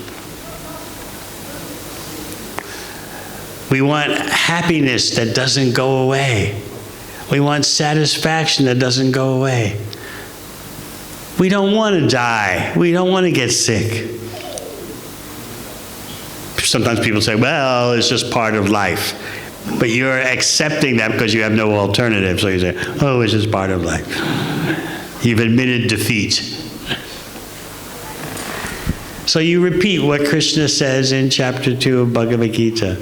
A: We want happiness that doesn't go away. We want satisfaction that doesn't go away. We don't want to die. We don't want to get sick. Sometimes people say, well, it's just part of life. But you're accepting that because you have no alternative. So you say, oh, it's just part of life. You've admitted defeat. So you repeat what Krishna says in chapter 2 of Bhagavad Gita.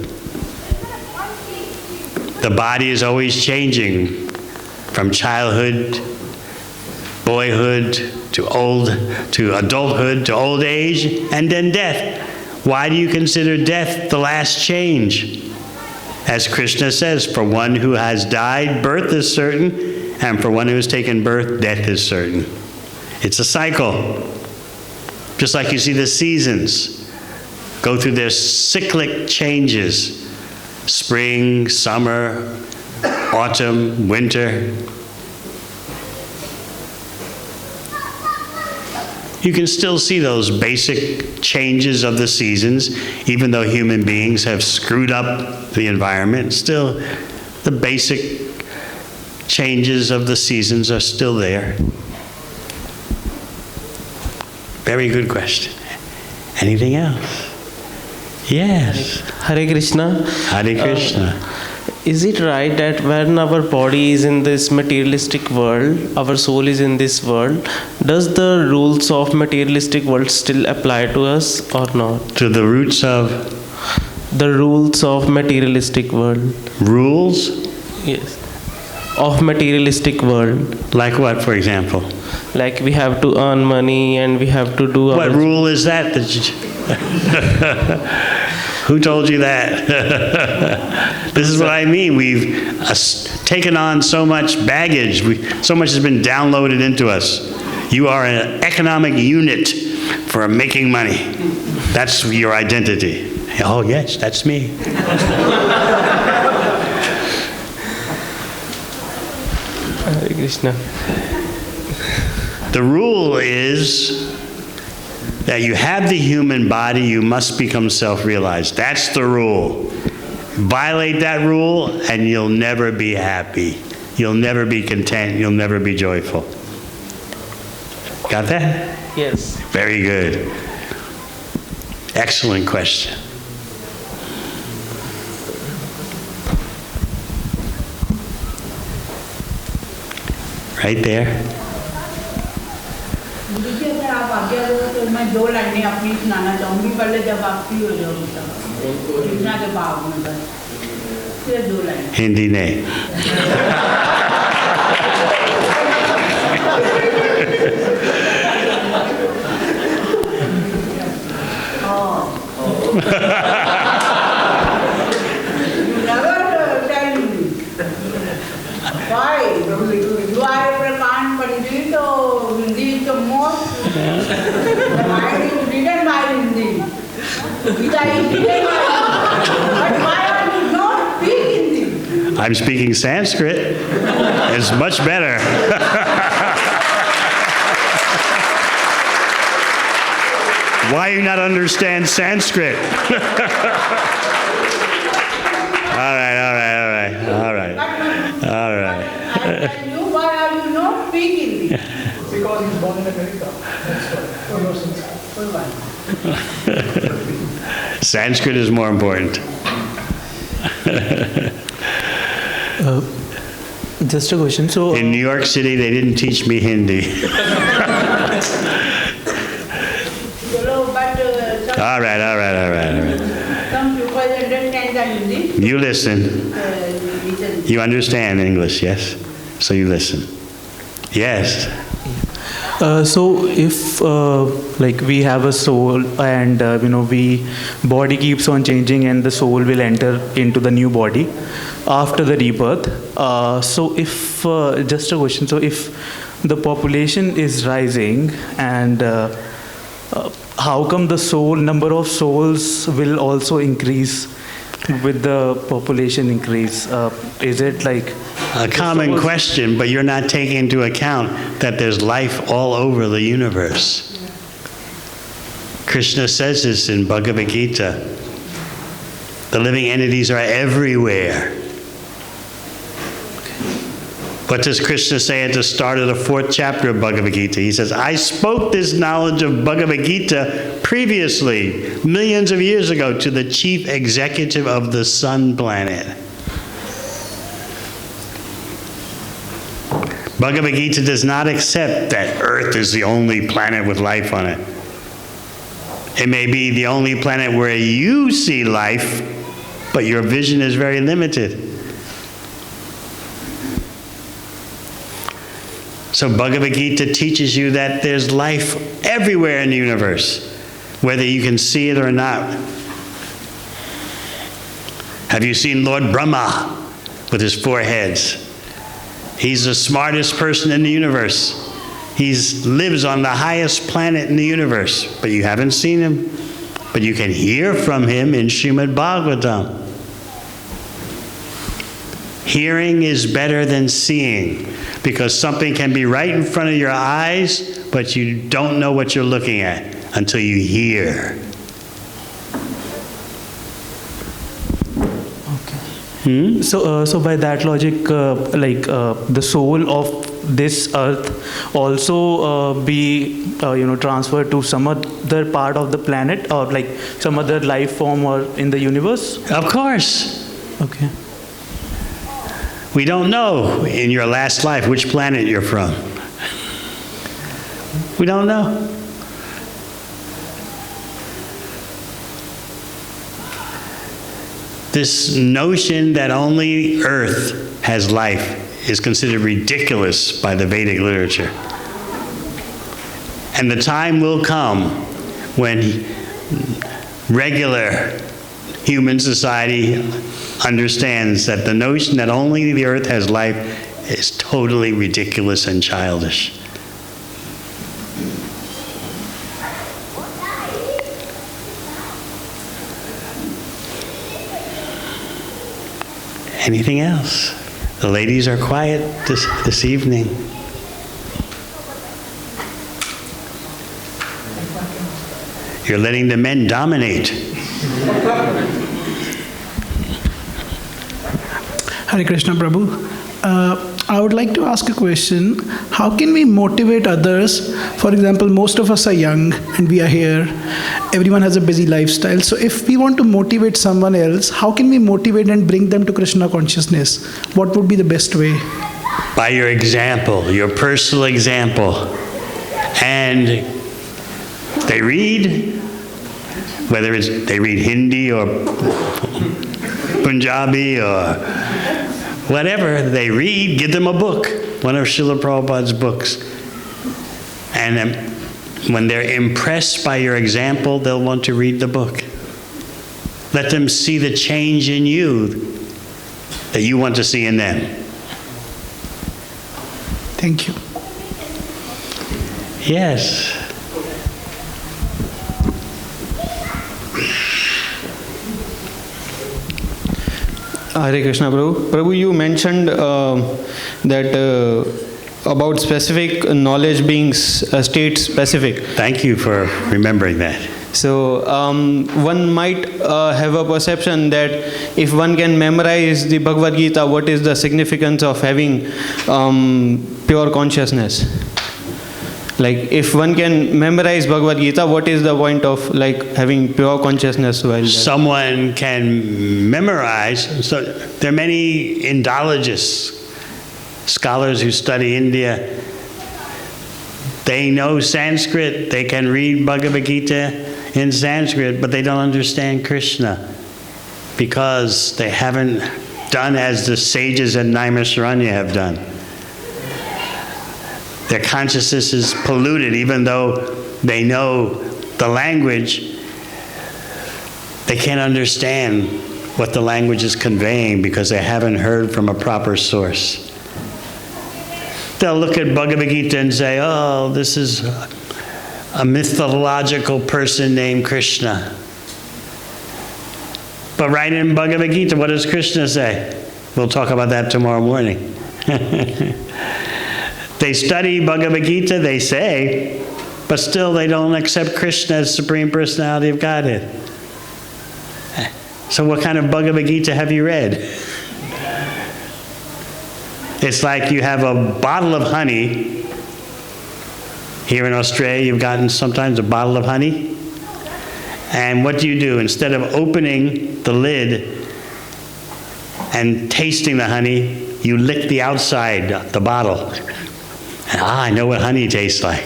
A: The body is always changing from childhood, boyhood, to adulthood, to old age, and then death. Why do you consider death the last change? As Krishna says, for one who has died, birth is certain, and for one who has taken birth, death is certain. It's a cycle. Just like you see the seasons go through their cyclic changes. Spring, summer, autumn, winter. You can still see those basic changes of the seasons, even though human beings have screwed up the environment. Still, the basic changes of the seasons are still there. Very good question. Anything else? Yes.
I: Hare Krishna.
A: Hare Krishna.
I: Is it right that when our body is in this materialistic world, our soul is in this world, does the rules of materialistic world still apply to us or not?
A: To the roots of?
I: The rules of materialistic world.
A: Rules?
I: Yes. Of materialistic world.
A: Like what, for example?
I: Like we have to earn money and we have to do
A: What rule is that? Who told you that? This is what I mean. We've taken on so much baggage. So much has been downloaded into us. You are an economic unit for making money. That's your identity. Oh, yes, that's me.
I: Hare Krishna.
A: The rule is that you have the human body, you must become self-realized. That's the rule. Violate that rule and you'll never be happy. You'll never be content. You'll never be joyful. Got that?
I: Yes.
A: Very good. Excellent question. Right there.
J: देखिए अगर आप आज्ञा दो तो मैं 2 लाइनें अपनी सुनाना चाहूँगी, पहले जब आप फ्री हो जाओगे तब कृष्णा के भाव में बस, फिर 2 लाइनें
A: हिंदी नहीं.
J: never tell me why you are a Prakant Pandit, so Hindi is the most why you didn't buy Hindi, Gita is didn't buy, but why are you not speak Hindi?
A: I'm speaking Sanskrit. It's much better. Why you not understand Sanskrit? All right.
J: I tell you, why are you not speak Hindi?
B: Because he's born in America. That's why. For your sins.
J: For one.
A: Sanskrit is more important.
K: Just a question. So
A: In New York City, they didn't teach me Hindi. All right.
J: Some people understand the Hindi.
A: You listen.
J: Listen.
A: You understand English, yes? So you listen. Yes.
K: so if like we have a soul and we body keeps on changing and the soul will enter into the new body after the rebirth. So if just a question. So if the population is rising and how come the number of souls will also increase with the population increase? Is it like
A: A common question, but you're not taking into account that there's life all over the universe. Krishna says this in Bhagavad Gita. The living entities are everywhere. What does Krishna say at the start of the 4th chapter of Bhagavad Gita? He says, I spoke this knowledge of Bhagavad Gita previously, millions of years ago, to the chief executive of the sun planet. Bhagavad Gita does not accept that Earth is the only planet with life on it. It may be the only planet where you see life, but your vision is very limited. So Bhagavad Gita teaches you that there's life everywhere in the universe, whether you can see it or not. Have you seen Lord Brahma with his 4 heads? He's the smartest person in the universe. He lives on the highest planet in the universe, but you haven't seen him. But you can hear from him in Śrīmad Bhāgavatam. Hearing is better than seeing, because something can be right in front of your eyes, but you don't know what you're looking at until you hear.
K: So by that logic, the soul of this earth also be transferred to some other part of the planet, or like some other life form or in the universe?
A: Of course.
K: Okay.
A: We don't know in your last life which planet you're from. We don't know. This notion that only Earth has life is considered ridiculous by the Vedic literature. And the time will come when regular human society understands that the notion that only the Earth has life is totally ridiculous and childish. Anything else? The ladies are quiet this evening. You're letting the men dominate.
L: Hare Krishna, Prabhu.
B: I would like to ask a question. How can we motivate others? For example, most of us are young and we are here. Everyone has a busy lifestyle. So if we want to motivate someone else, how can we motivate and bring them to Krishna consciousness? What would be the best way?
A: By your example, your personal example. And they read, whether they read Hindi or Punjabi or whatever they read, give them a book, one of Srila Prabhupada's books. And when they're impressed by your example, they'll want to read the book. Let them see the change in you that you want to see in them.
B: Thank you.
A: Yes.
L: Hare Krishna, Prabhu. Prabhu, you mentioned that about specific knowledge being state specific.
A: Thank you for remembering that.
L: So one might have a perception that if one can memorize the Bhagavad Gita, what is the significance of having pure consciousness? Like, if one can memorize Bhagavad Gita, what is the point of like having pure consciousness while
A: someone can memorize? So there are many Indologists, scholars who study India. They know Sanskrit, they can read Bhagavad Gita in Sanskrit, but they don't understand Krishna because they haven't done as the sages in Naimisharanya have done. Their consciousness is polluted, even though they know the language. They can't understand what the language is conveying because they haven't heard from a proper source. They'll look at Bhagavad Gita and say, oh, this is a mythological person named Krishna. But right in Bhagavad Gita, what does Krishna say? We'll talk about that tomorrow morning. They study Bhagavad Gita, they say, but still they don't accept Krishna as Supreme Personality of Godhead. So what kind of Bhagavad Gita have you read? It's like you have a bottle of honey. Here in Australia, you've gotten sometimes a bottle of honey. And what do? Instead of opening the lid and tasting the honey, you lick the outside, the bottle. I know what honey tastes like.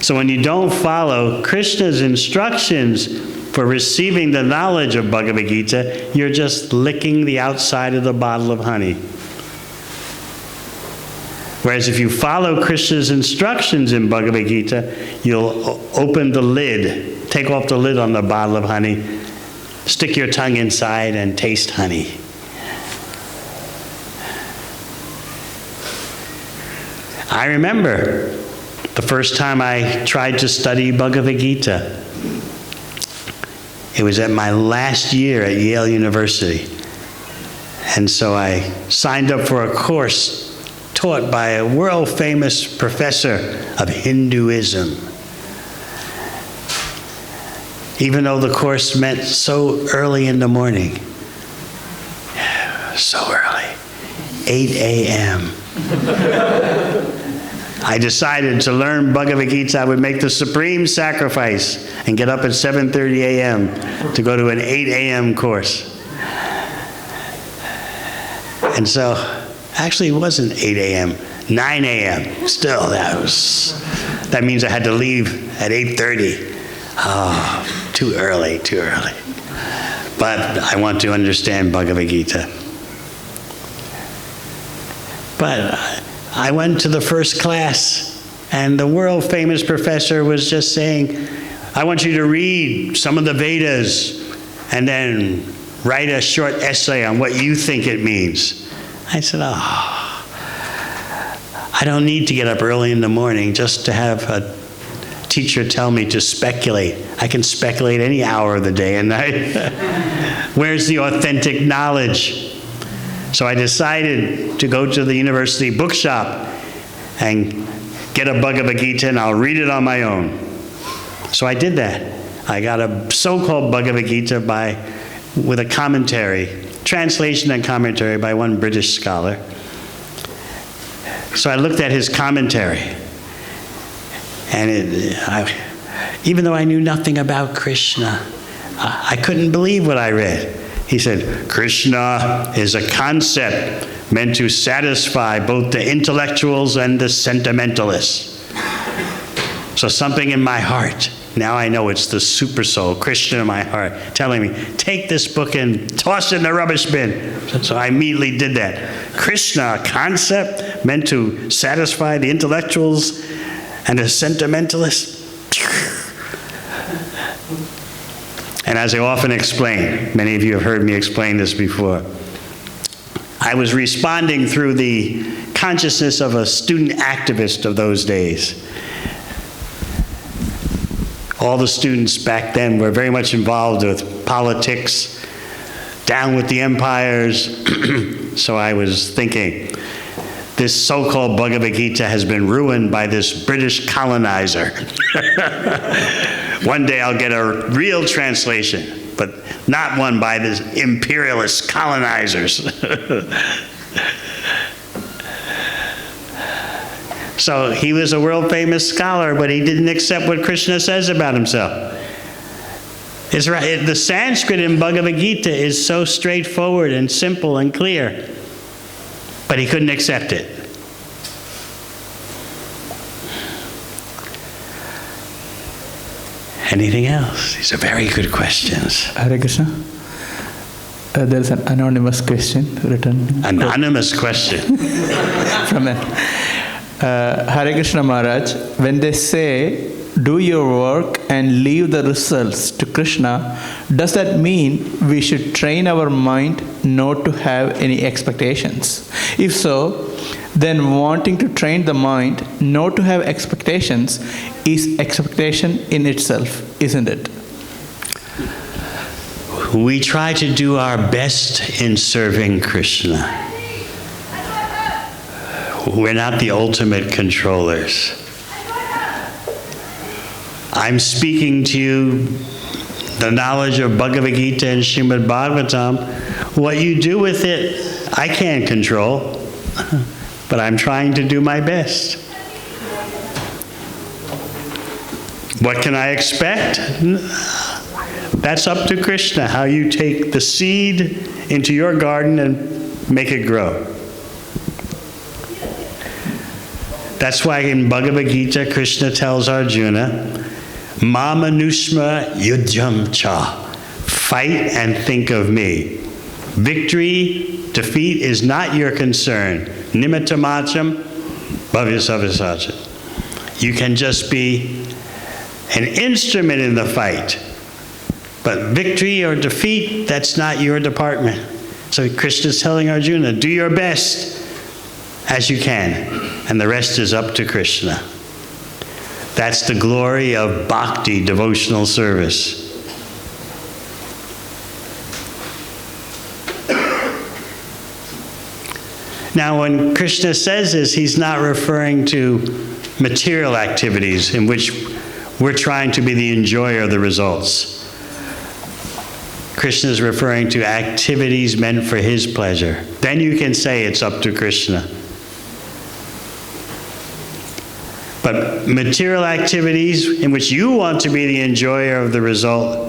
A: So when you don't follow Krishna's instructions for receiving the knowledge of Bhagavad Gita, you're just licking the outside of the bottle of honey. Whereas if you follow Krishna's instructions in Bhagavad Gita, you'll open the lid, take off the lid on the bottle of honey, stick your tongue inside and taste honey. I remember the first time I tried to study Bhagavad Gita. It was at my last year at Yale University. And so I signed up for a course taught by a world-famous professor of Hinduism. Even though the course meant so early in the morning. So early. 8 a.m. I decided to learn Bhagavad Gita. I would make the supreme sacrifice and get up at 7:30 a.m. to go to an 8 a.m. course. And so, actually it wasn't 8 a.m., 9 a.m. Still, that means I had to leave at 8:30. Oh, too early. But I want to understand Bhagavad Gita. But I went to the first class, and the world-famous professor was just saying, I want you to read some of the Vedas and then write a short essay on what you think it means. I said, I don't need to get up early in the morning just to have a teacher tell me to speculate. I can speculate any hour of the day and night. Where's the authentic knowledge? So I decided to go to the university bookshop and get a Bhagavad Gita, and I'll read it on my own. So I did that. I got a so-called Bhagavad Gita with a commentary translation and commentary by one British scholar. So I looked at his commentary, and even though I knew nothing about Krishna, I couldn't believe what I read. He said, Krishna is a concept meant to satisfy both the intellectuals and the sentimentalists. So something in my heart, now I know it's the super soul, Krishna in my heart, telling me, take this book and toss it in the rubbish bin. So I immediately did that. Krishna, a concept meant to satisfy the intellectuals and the sentimentalists. And as I often explain, many of you have heard me explain this before, I was responding through the consciousness of a student activist of those days. All the students back then were very much involved with politics, down with the empires. So I was thinking, this so-called Bhagavad Gita has been ruined by this British colonizer. One day I'll get a real translation, but not one by the imperialist colonizers. So he was a world-famous scholar, but he didn't accept what Krishna says about himself. It's right. The Sanskrit in Bhagavad Gita is so straightforward and simple and clear, but he couldn't accept it. Anything else? These are very good questions.
M: Hare Krishna. There is an anonymous question written.
A: Anonymous question.
M: From Hare Krishna Maharaj, when they say, do your work and leave the results to Krishna, does that mean we should train our mind not to have any expectations? If so, then wanting to train the mind not to have expectations is expectation in itself, isn't it?
A: We try to do our best in serving Krishna. We're not the ultimate controllers. I'm speaking to you the knowledge of Bhagavad Gita and Śrīmad Bhāgavatam. What you do with it, I can't control, but I'm trying to do my best. What can I expect? That's up to Krishna, how you take the seed into your garden and make it grow. That's why in Bhagavad Gita, Krishna tells Arjuna, Mamanushma yudhyam cha. Fight and think of me. Victory, defeat is not your concern. Nimittamacham bhavyasavasacham. You can just be an instrument in the fight. But victory or defeat, that's not your department. So Krishna's telling Arjuna, do your best as you can, and the rest is up to Krishna. That's the glory of bhakti, devotional service. Now, when Krishna says this, he's not referring to material activities in which we're trying to be the enjoyer of the results. Krishna is referring to activities meant for his pleasure. Then you can say it's up to Krishna. But material activities in which you want to be the enjoyer of the result,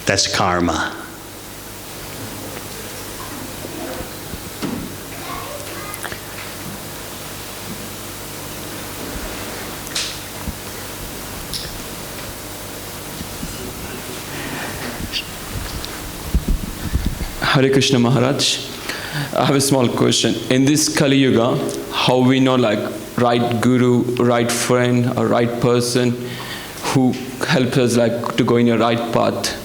A: that's karma.
N: Hare Krishna Maharaj, I have a small question. In this Kali Yuga, how we know right guru, right friend, or right person who helps us to go in a right path?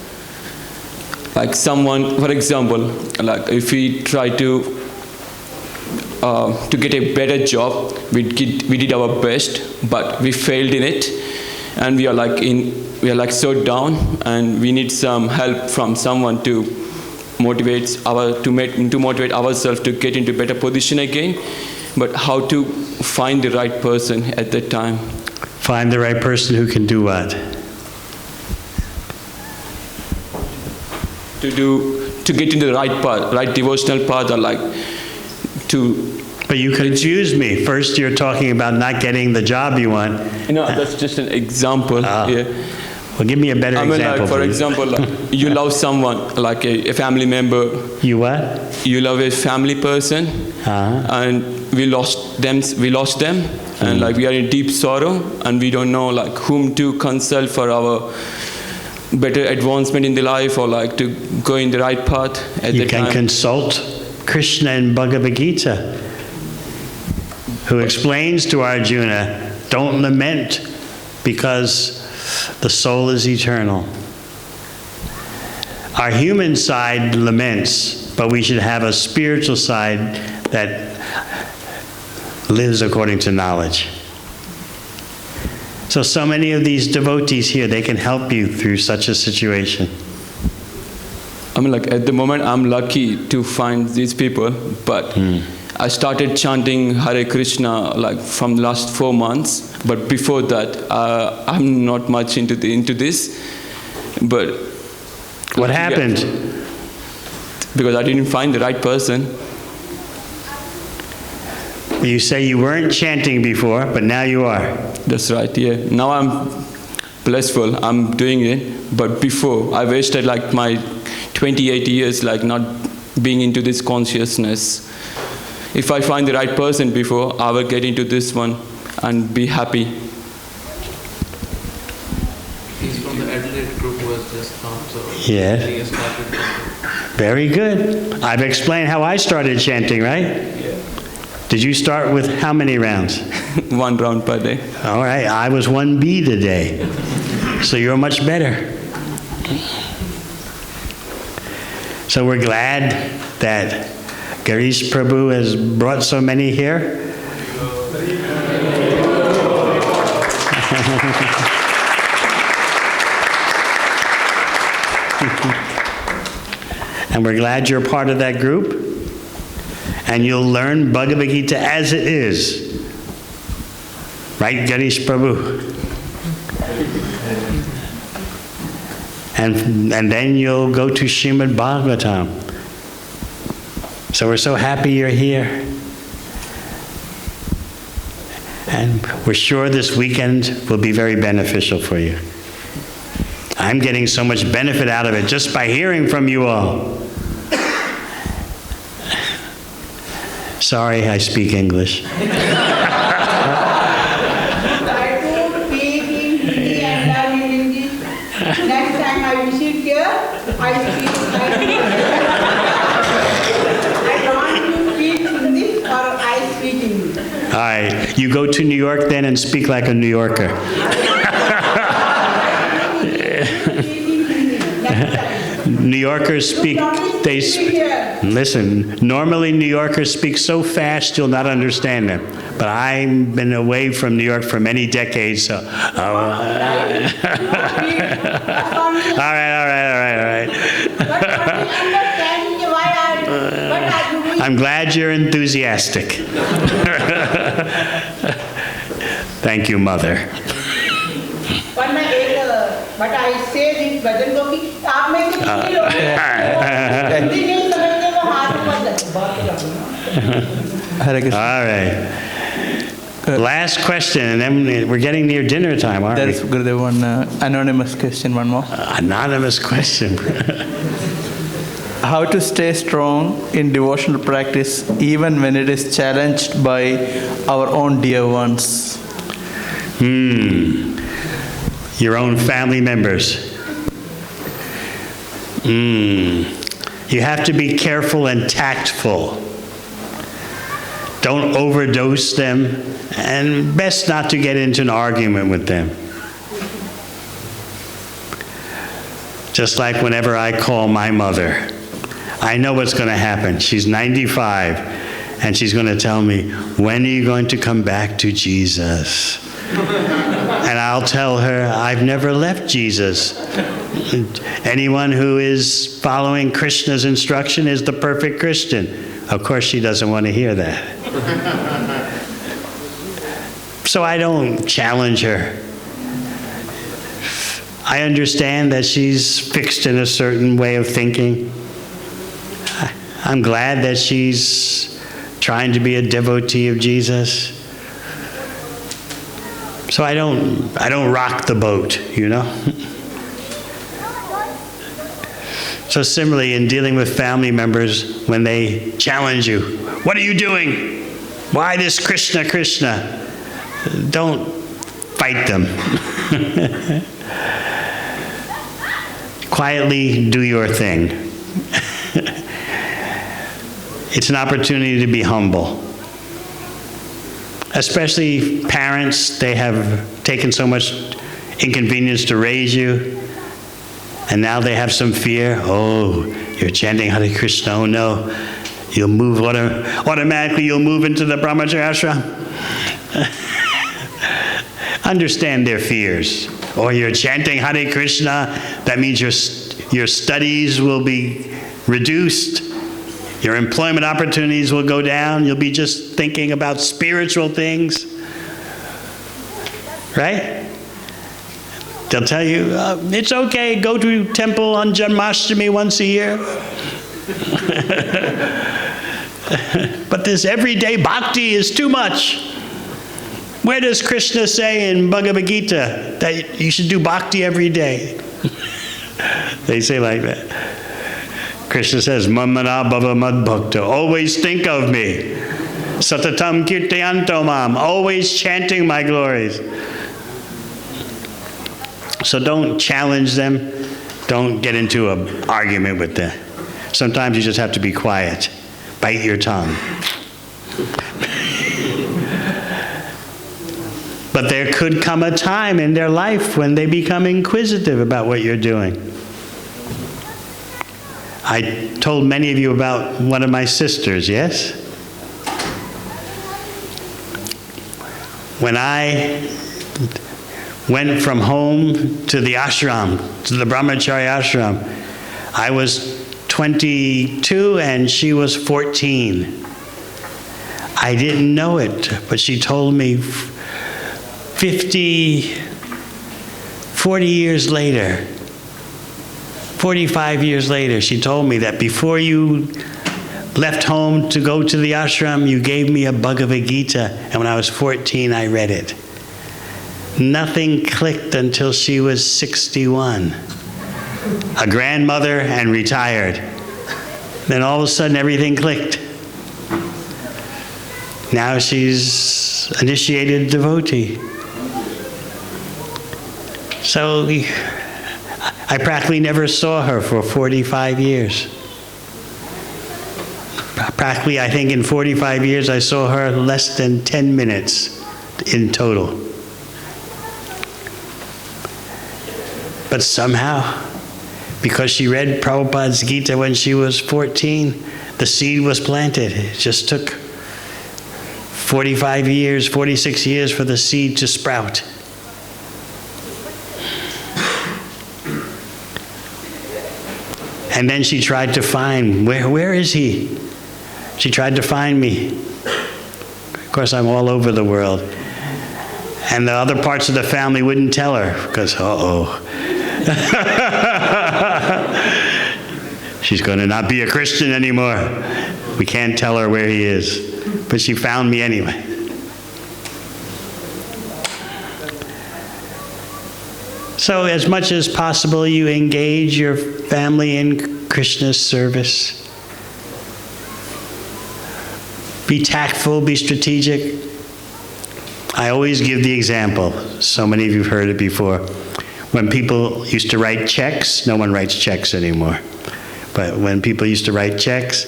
N: Like someone, for example, if we try to get a better job, we did our best, but we failed in it, and we are so down, and we need some help from someone to motivate ourselves to get into better position again. But how to find the right person at that time?
A: Find the right person who can do what?
N: to get into the right path, right devotional path, or like to.
A: But you confused me. First, you're talking about not getting the job you want.
N: No, that's just an example. Yeah.
A: Well, give me a better example.
N: Like, for example, like, you love someone, like a family member.
A: You what?
N: You love a family person, and we lost them. And like we are in deep sorrow, and we don't know like whom to consult for our better advancement in the life, or like to go in the right path at the time.
A: You can consult Krishna in Bhagavad Gita, who explains to Arjuna, don't lament because the soul is eternal. Our human side laments, but we should have a spiritual side that lives according to knowledge. So many of these devotees here, they can help you through such a situation.
N: I mean, like at the moment, I'm lucky to find these people, but I started chanting Hare Krishna like from the last 4 months. But before that, I'm not much into this. But
A: what happened?
N: Because I didn't find the right person.
A: You say you weren't chanting before, but now you are.
N: That's right, yeah. Now I'm blissful, I'm doing it. But before, I wasted like my 28 years like not being into this consciousness. If I find the right person before, I will get into this one and be happy.
D: He's from the Adelaide group who has just come, so
A: yes.
D: he has started.
A: Very good. I've explained how I started chanting, right?
D: Yeah.
A: Did you start with how many rounds?
N: 1 round per day.
A: All right, I was 1B today. So you're much better. So we're glad that Garish Prabhu has brought so many here. And we're glad you're part of that group. And you'll learn Bhagavad Gita as it is. Right, Garish Prabhu? And then you'll go to Śrīmad Bhāgavatam. So we're so happy you're here. And we're sure this weekend will be very beneficial for you. I'm getting so much benefit out of it just by hearing from you all. Sorry, I speak English.
J: I do speak in Hindi and learn in English. Next time I visit here, I speak I don't speak Hindi or I speak English.
A: All right, you go to New York then and speak like a New Yorker. New Yorkers speak, listen, normally New Yorkers speak so fast you'll not understand them. But I've been away from New York for many decades, so. All right. I'm glad you're enthusiastic. Thank you, Mother.
J: But I say this bhajan ko ki aap mein se hindi log hindi nahi samajhte wo haath par
M: Hare Krishna.
A: All right. Last question, and then we're getting near dinner time, aren't we?
M: There's Gurudev, one anonymous question, one more.
A: Anonymous question.
M: How to stay strong in devotional practice even when it is challenged by our own dear ones?
A: Your own family members. You have to be careful and tactful. Don't overdose them, and best not to get into an argument with them. Just like whenever I call my mother, I know what's going to happen. She's 95, and she's going to tell me, when are you going to come back to Jesus? And I'll tell her, I've never left Jesus. Anyone who is following Krishna's instruction is the perfect Christian. Of course, she doesn't want to hear that. So I don't challenge her. I understand that she's fixed in a certain way of thinking. I'm glad that she's trying to be a devotee of Jesus. So I don't rock the boat, you know? So similarly, in dealing with family members, when they challenge you, what are you doing? Why this Krishna, Krishna? Don't fight them. Quietly do your thing. It's an opportunity to be humble. Especially parents, they have taken so much inconvenience to raise you, and now they have some fear. Oh, you're chanting Hare Krishna, oh no. You'll move, automatically you'll move into the Brahmacharya ashram. Understand their fears. Or you're chanting Hare Krishna, that means your studies will be reduced. Your employment opportunities will go down. You'll be just thinking about spiritual things. Right? They'll tell you, it's okay, go to temple on Janmashtami once a year. But this everyday bhakti is too much. Where does Krishna say in Bhagavad Gita that you should do bhakti every day? They say like that. Krishna says, Mamana bhava mad bhakta, always think of me. Satatam kirtayanto mam, always chanting my glories. So don't challenge them. Don't get into an argument with them. Sometimes you just have to be quiet. Bite your tongue. But there could come a time in their life when they become inquisitive about what you're doing. I told many of you about one of my sisters, yes? When I went from home to the ashram, to the Brahmacharya ashram, I was 22 and she was 14. I didn't know it, but she told me 40 years later, 45 years later, she told me that before you left home to go to the ashram, you gave me a Bhagavad Gita, and when I was 14, I read it. Nothing clicked until she was 61. A grandmother and retired. Then all of a sudden, everything clicked. Now she's initiated devotee. So I practically never saw her for 45 years. Practically, I think in 45 years, I saw her less than 10 minutes in total. But somehow, because she read Prabhupada's Gita when she was 14, the seed was planted. It just took 45 years, 46 years for the seed to sprout. And then she tried to find, where is he? She tried to find me. Of course, I'm all over the world. And the other parts of the family wouldn't tell her, because, she's going to not be a Christian anymore. We can't tell her where he is. But she found me anyway. So as much as possible, you engage your family in Krishna's service. Be tactful, be strategic. I always give the example. So many of you have heard it before. When people used to write checks, no one writes checks anymore. But when people used to write checks,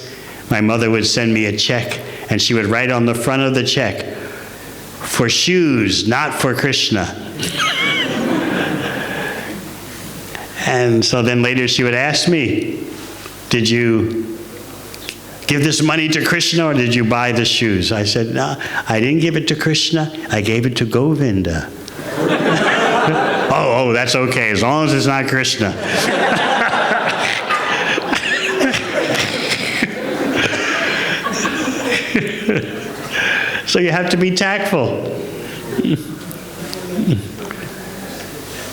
A: my mother would send me a check, and she would write on the front of the check, for shoes, not for Krishna. And so then later she would ask me, did you give this money to Krishna or did you buy the shoes? I said, no, I didn't give it to Krishna, I gave it to Govinda. Oh, that's okay, as long as it's not Krishna. So you have to be tactful.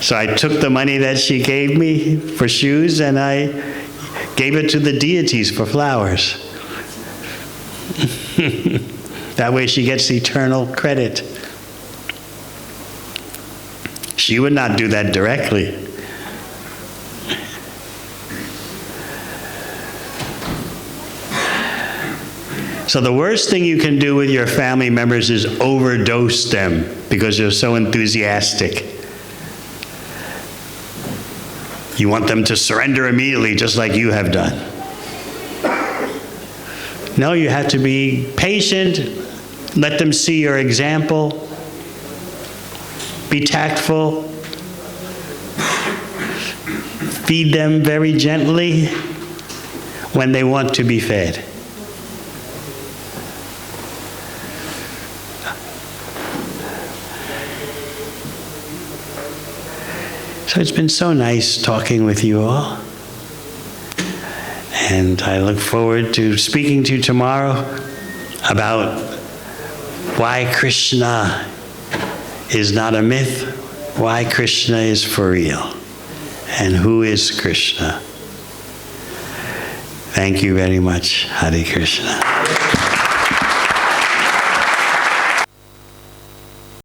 A: So I took the money that she gave me for shoes and I gave it to the deities for flowers. That way she gets eternal credit. She would not do that directly. So the worst thing you can do with your family members is overdose them because you're so enthusiastic. You want them to surrender immediately, just like you have done. No, you have to be patient. Let them see your example. Be tactful. Feed them very gently when they want to be fed. So it's been so nice talking with you all. And I look forward to speaking to you tomorrow about why Krishna is not a myth, why Krishna is for real, and who is Krishna. Thank you very much. Hare Krishna.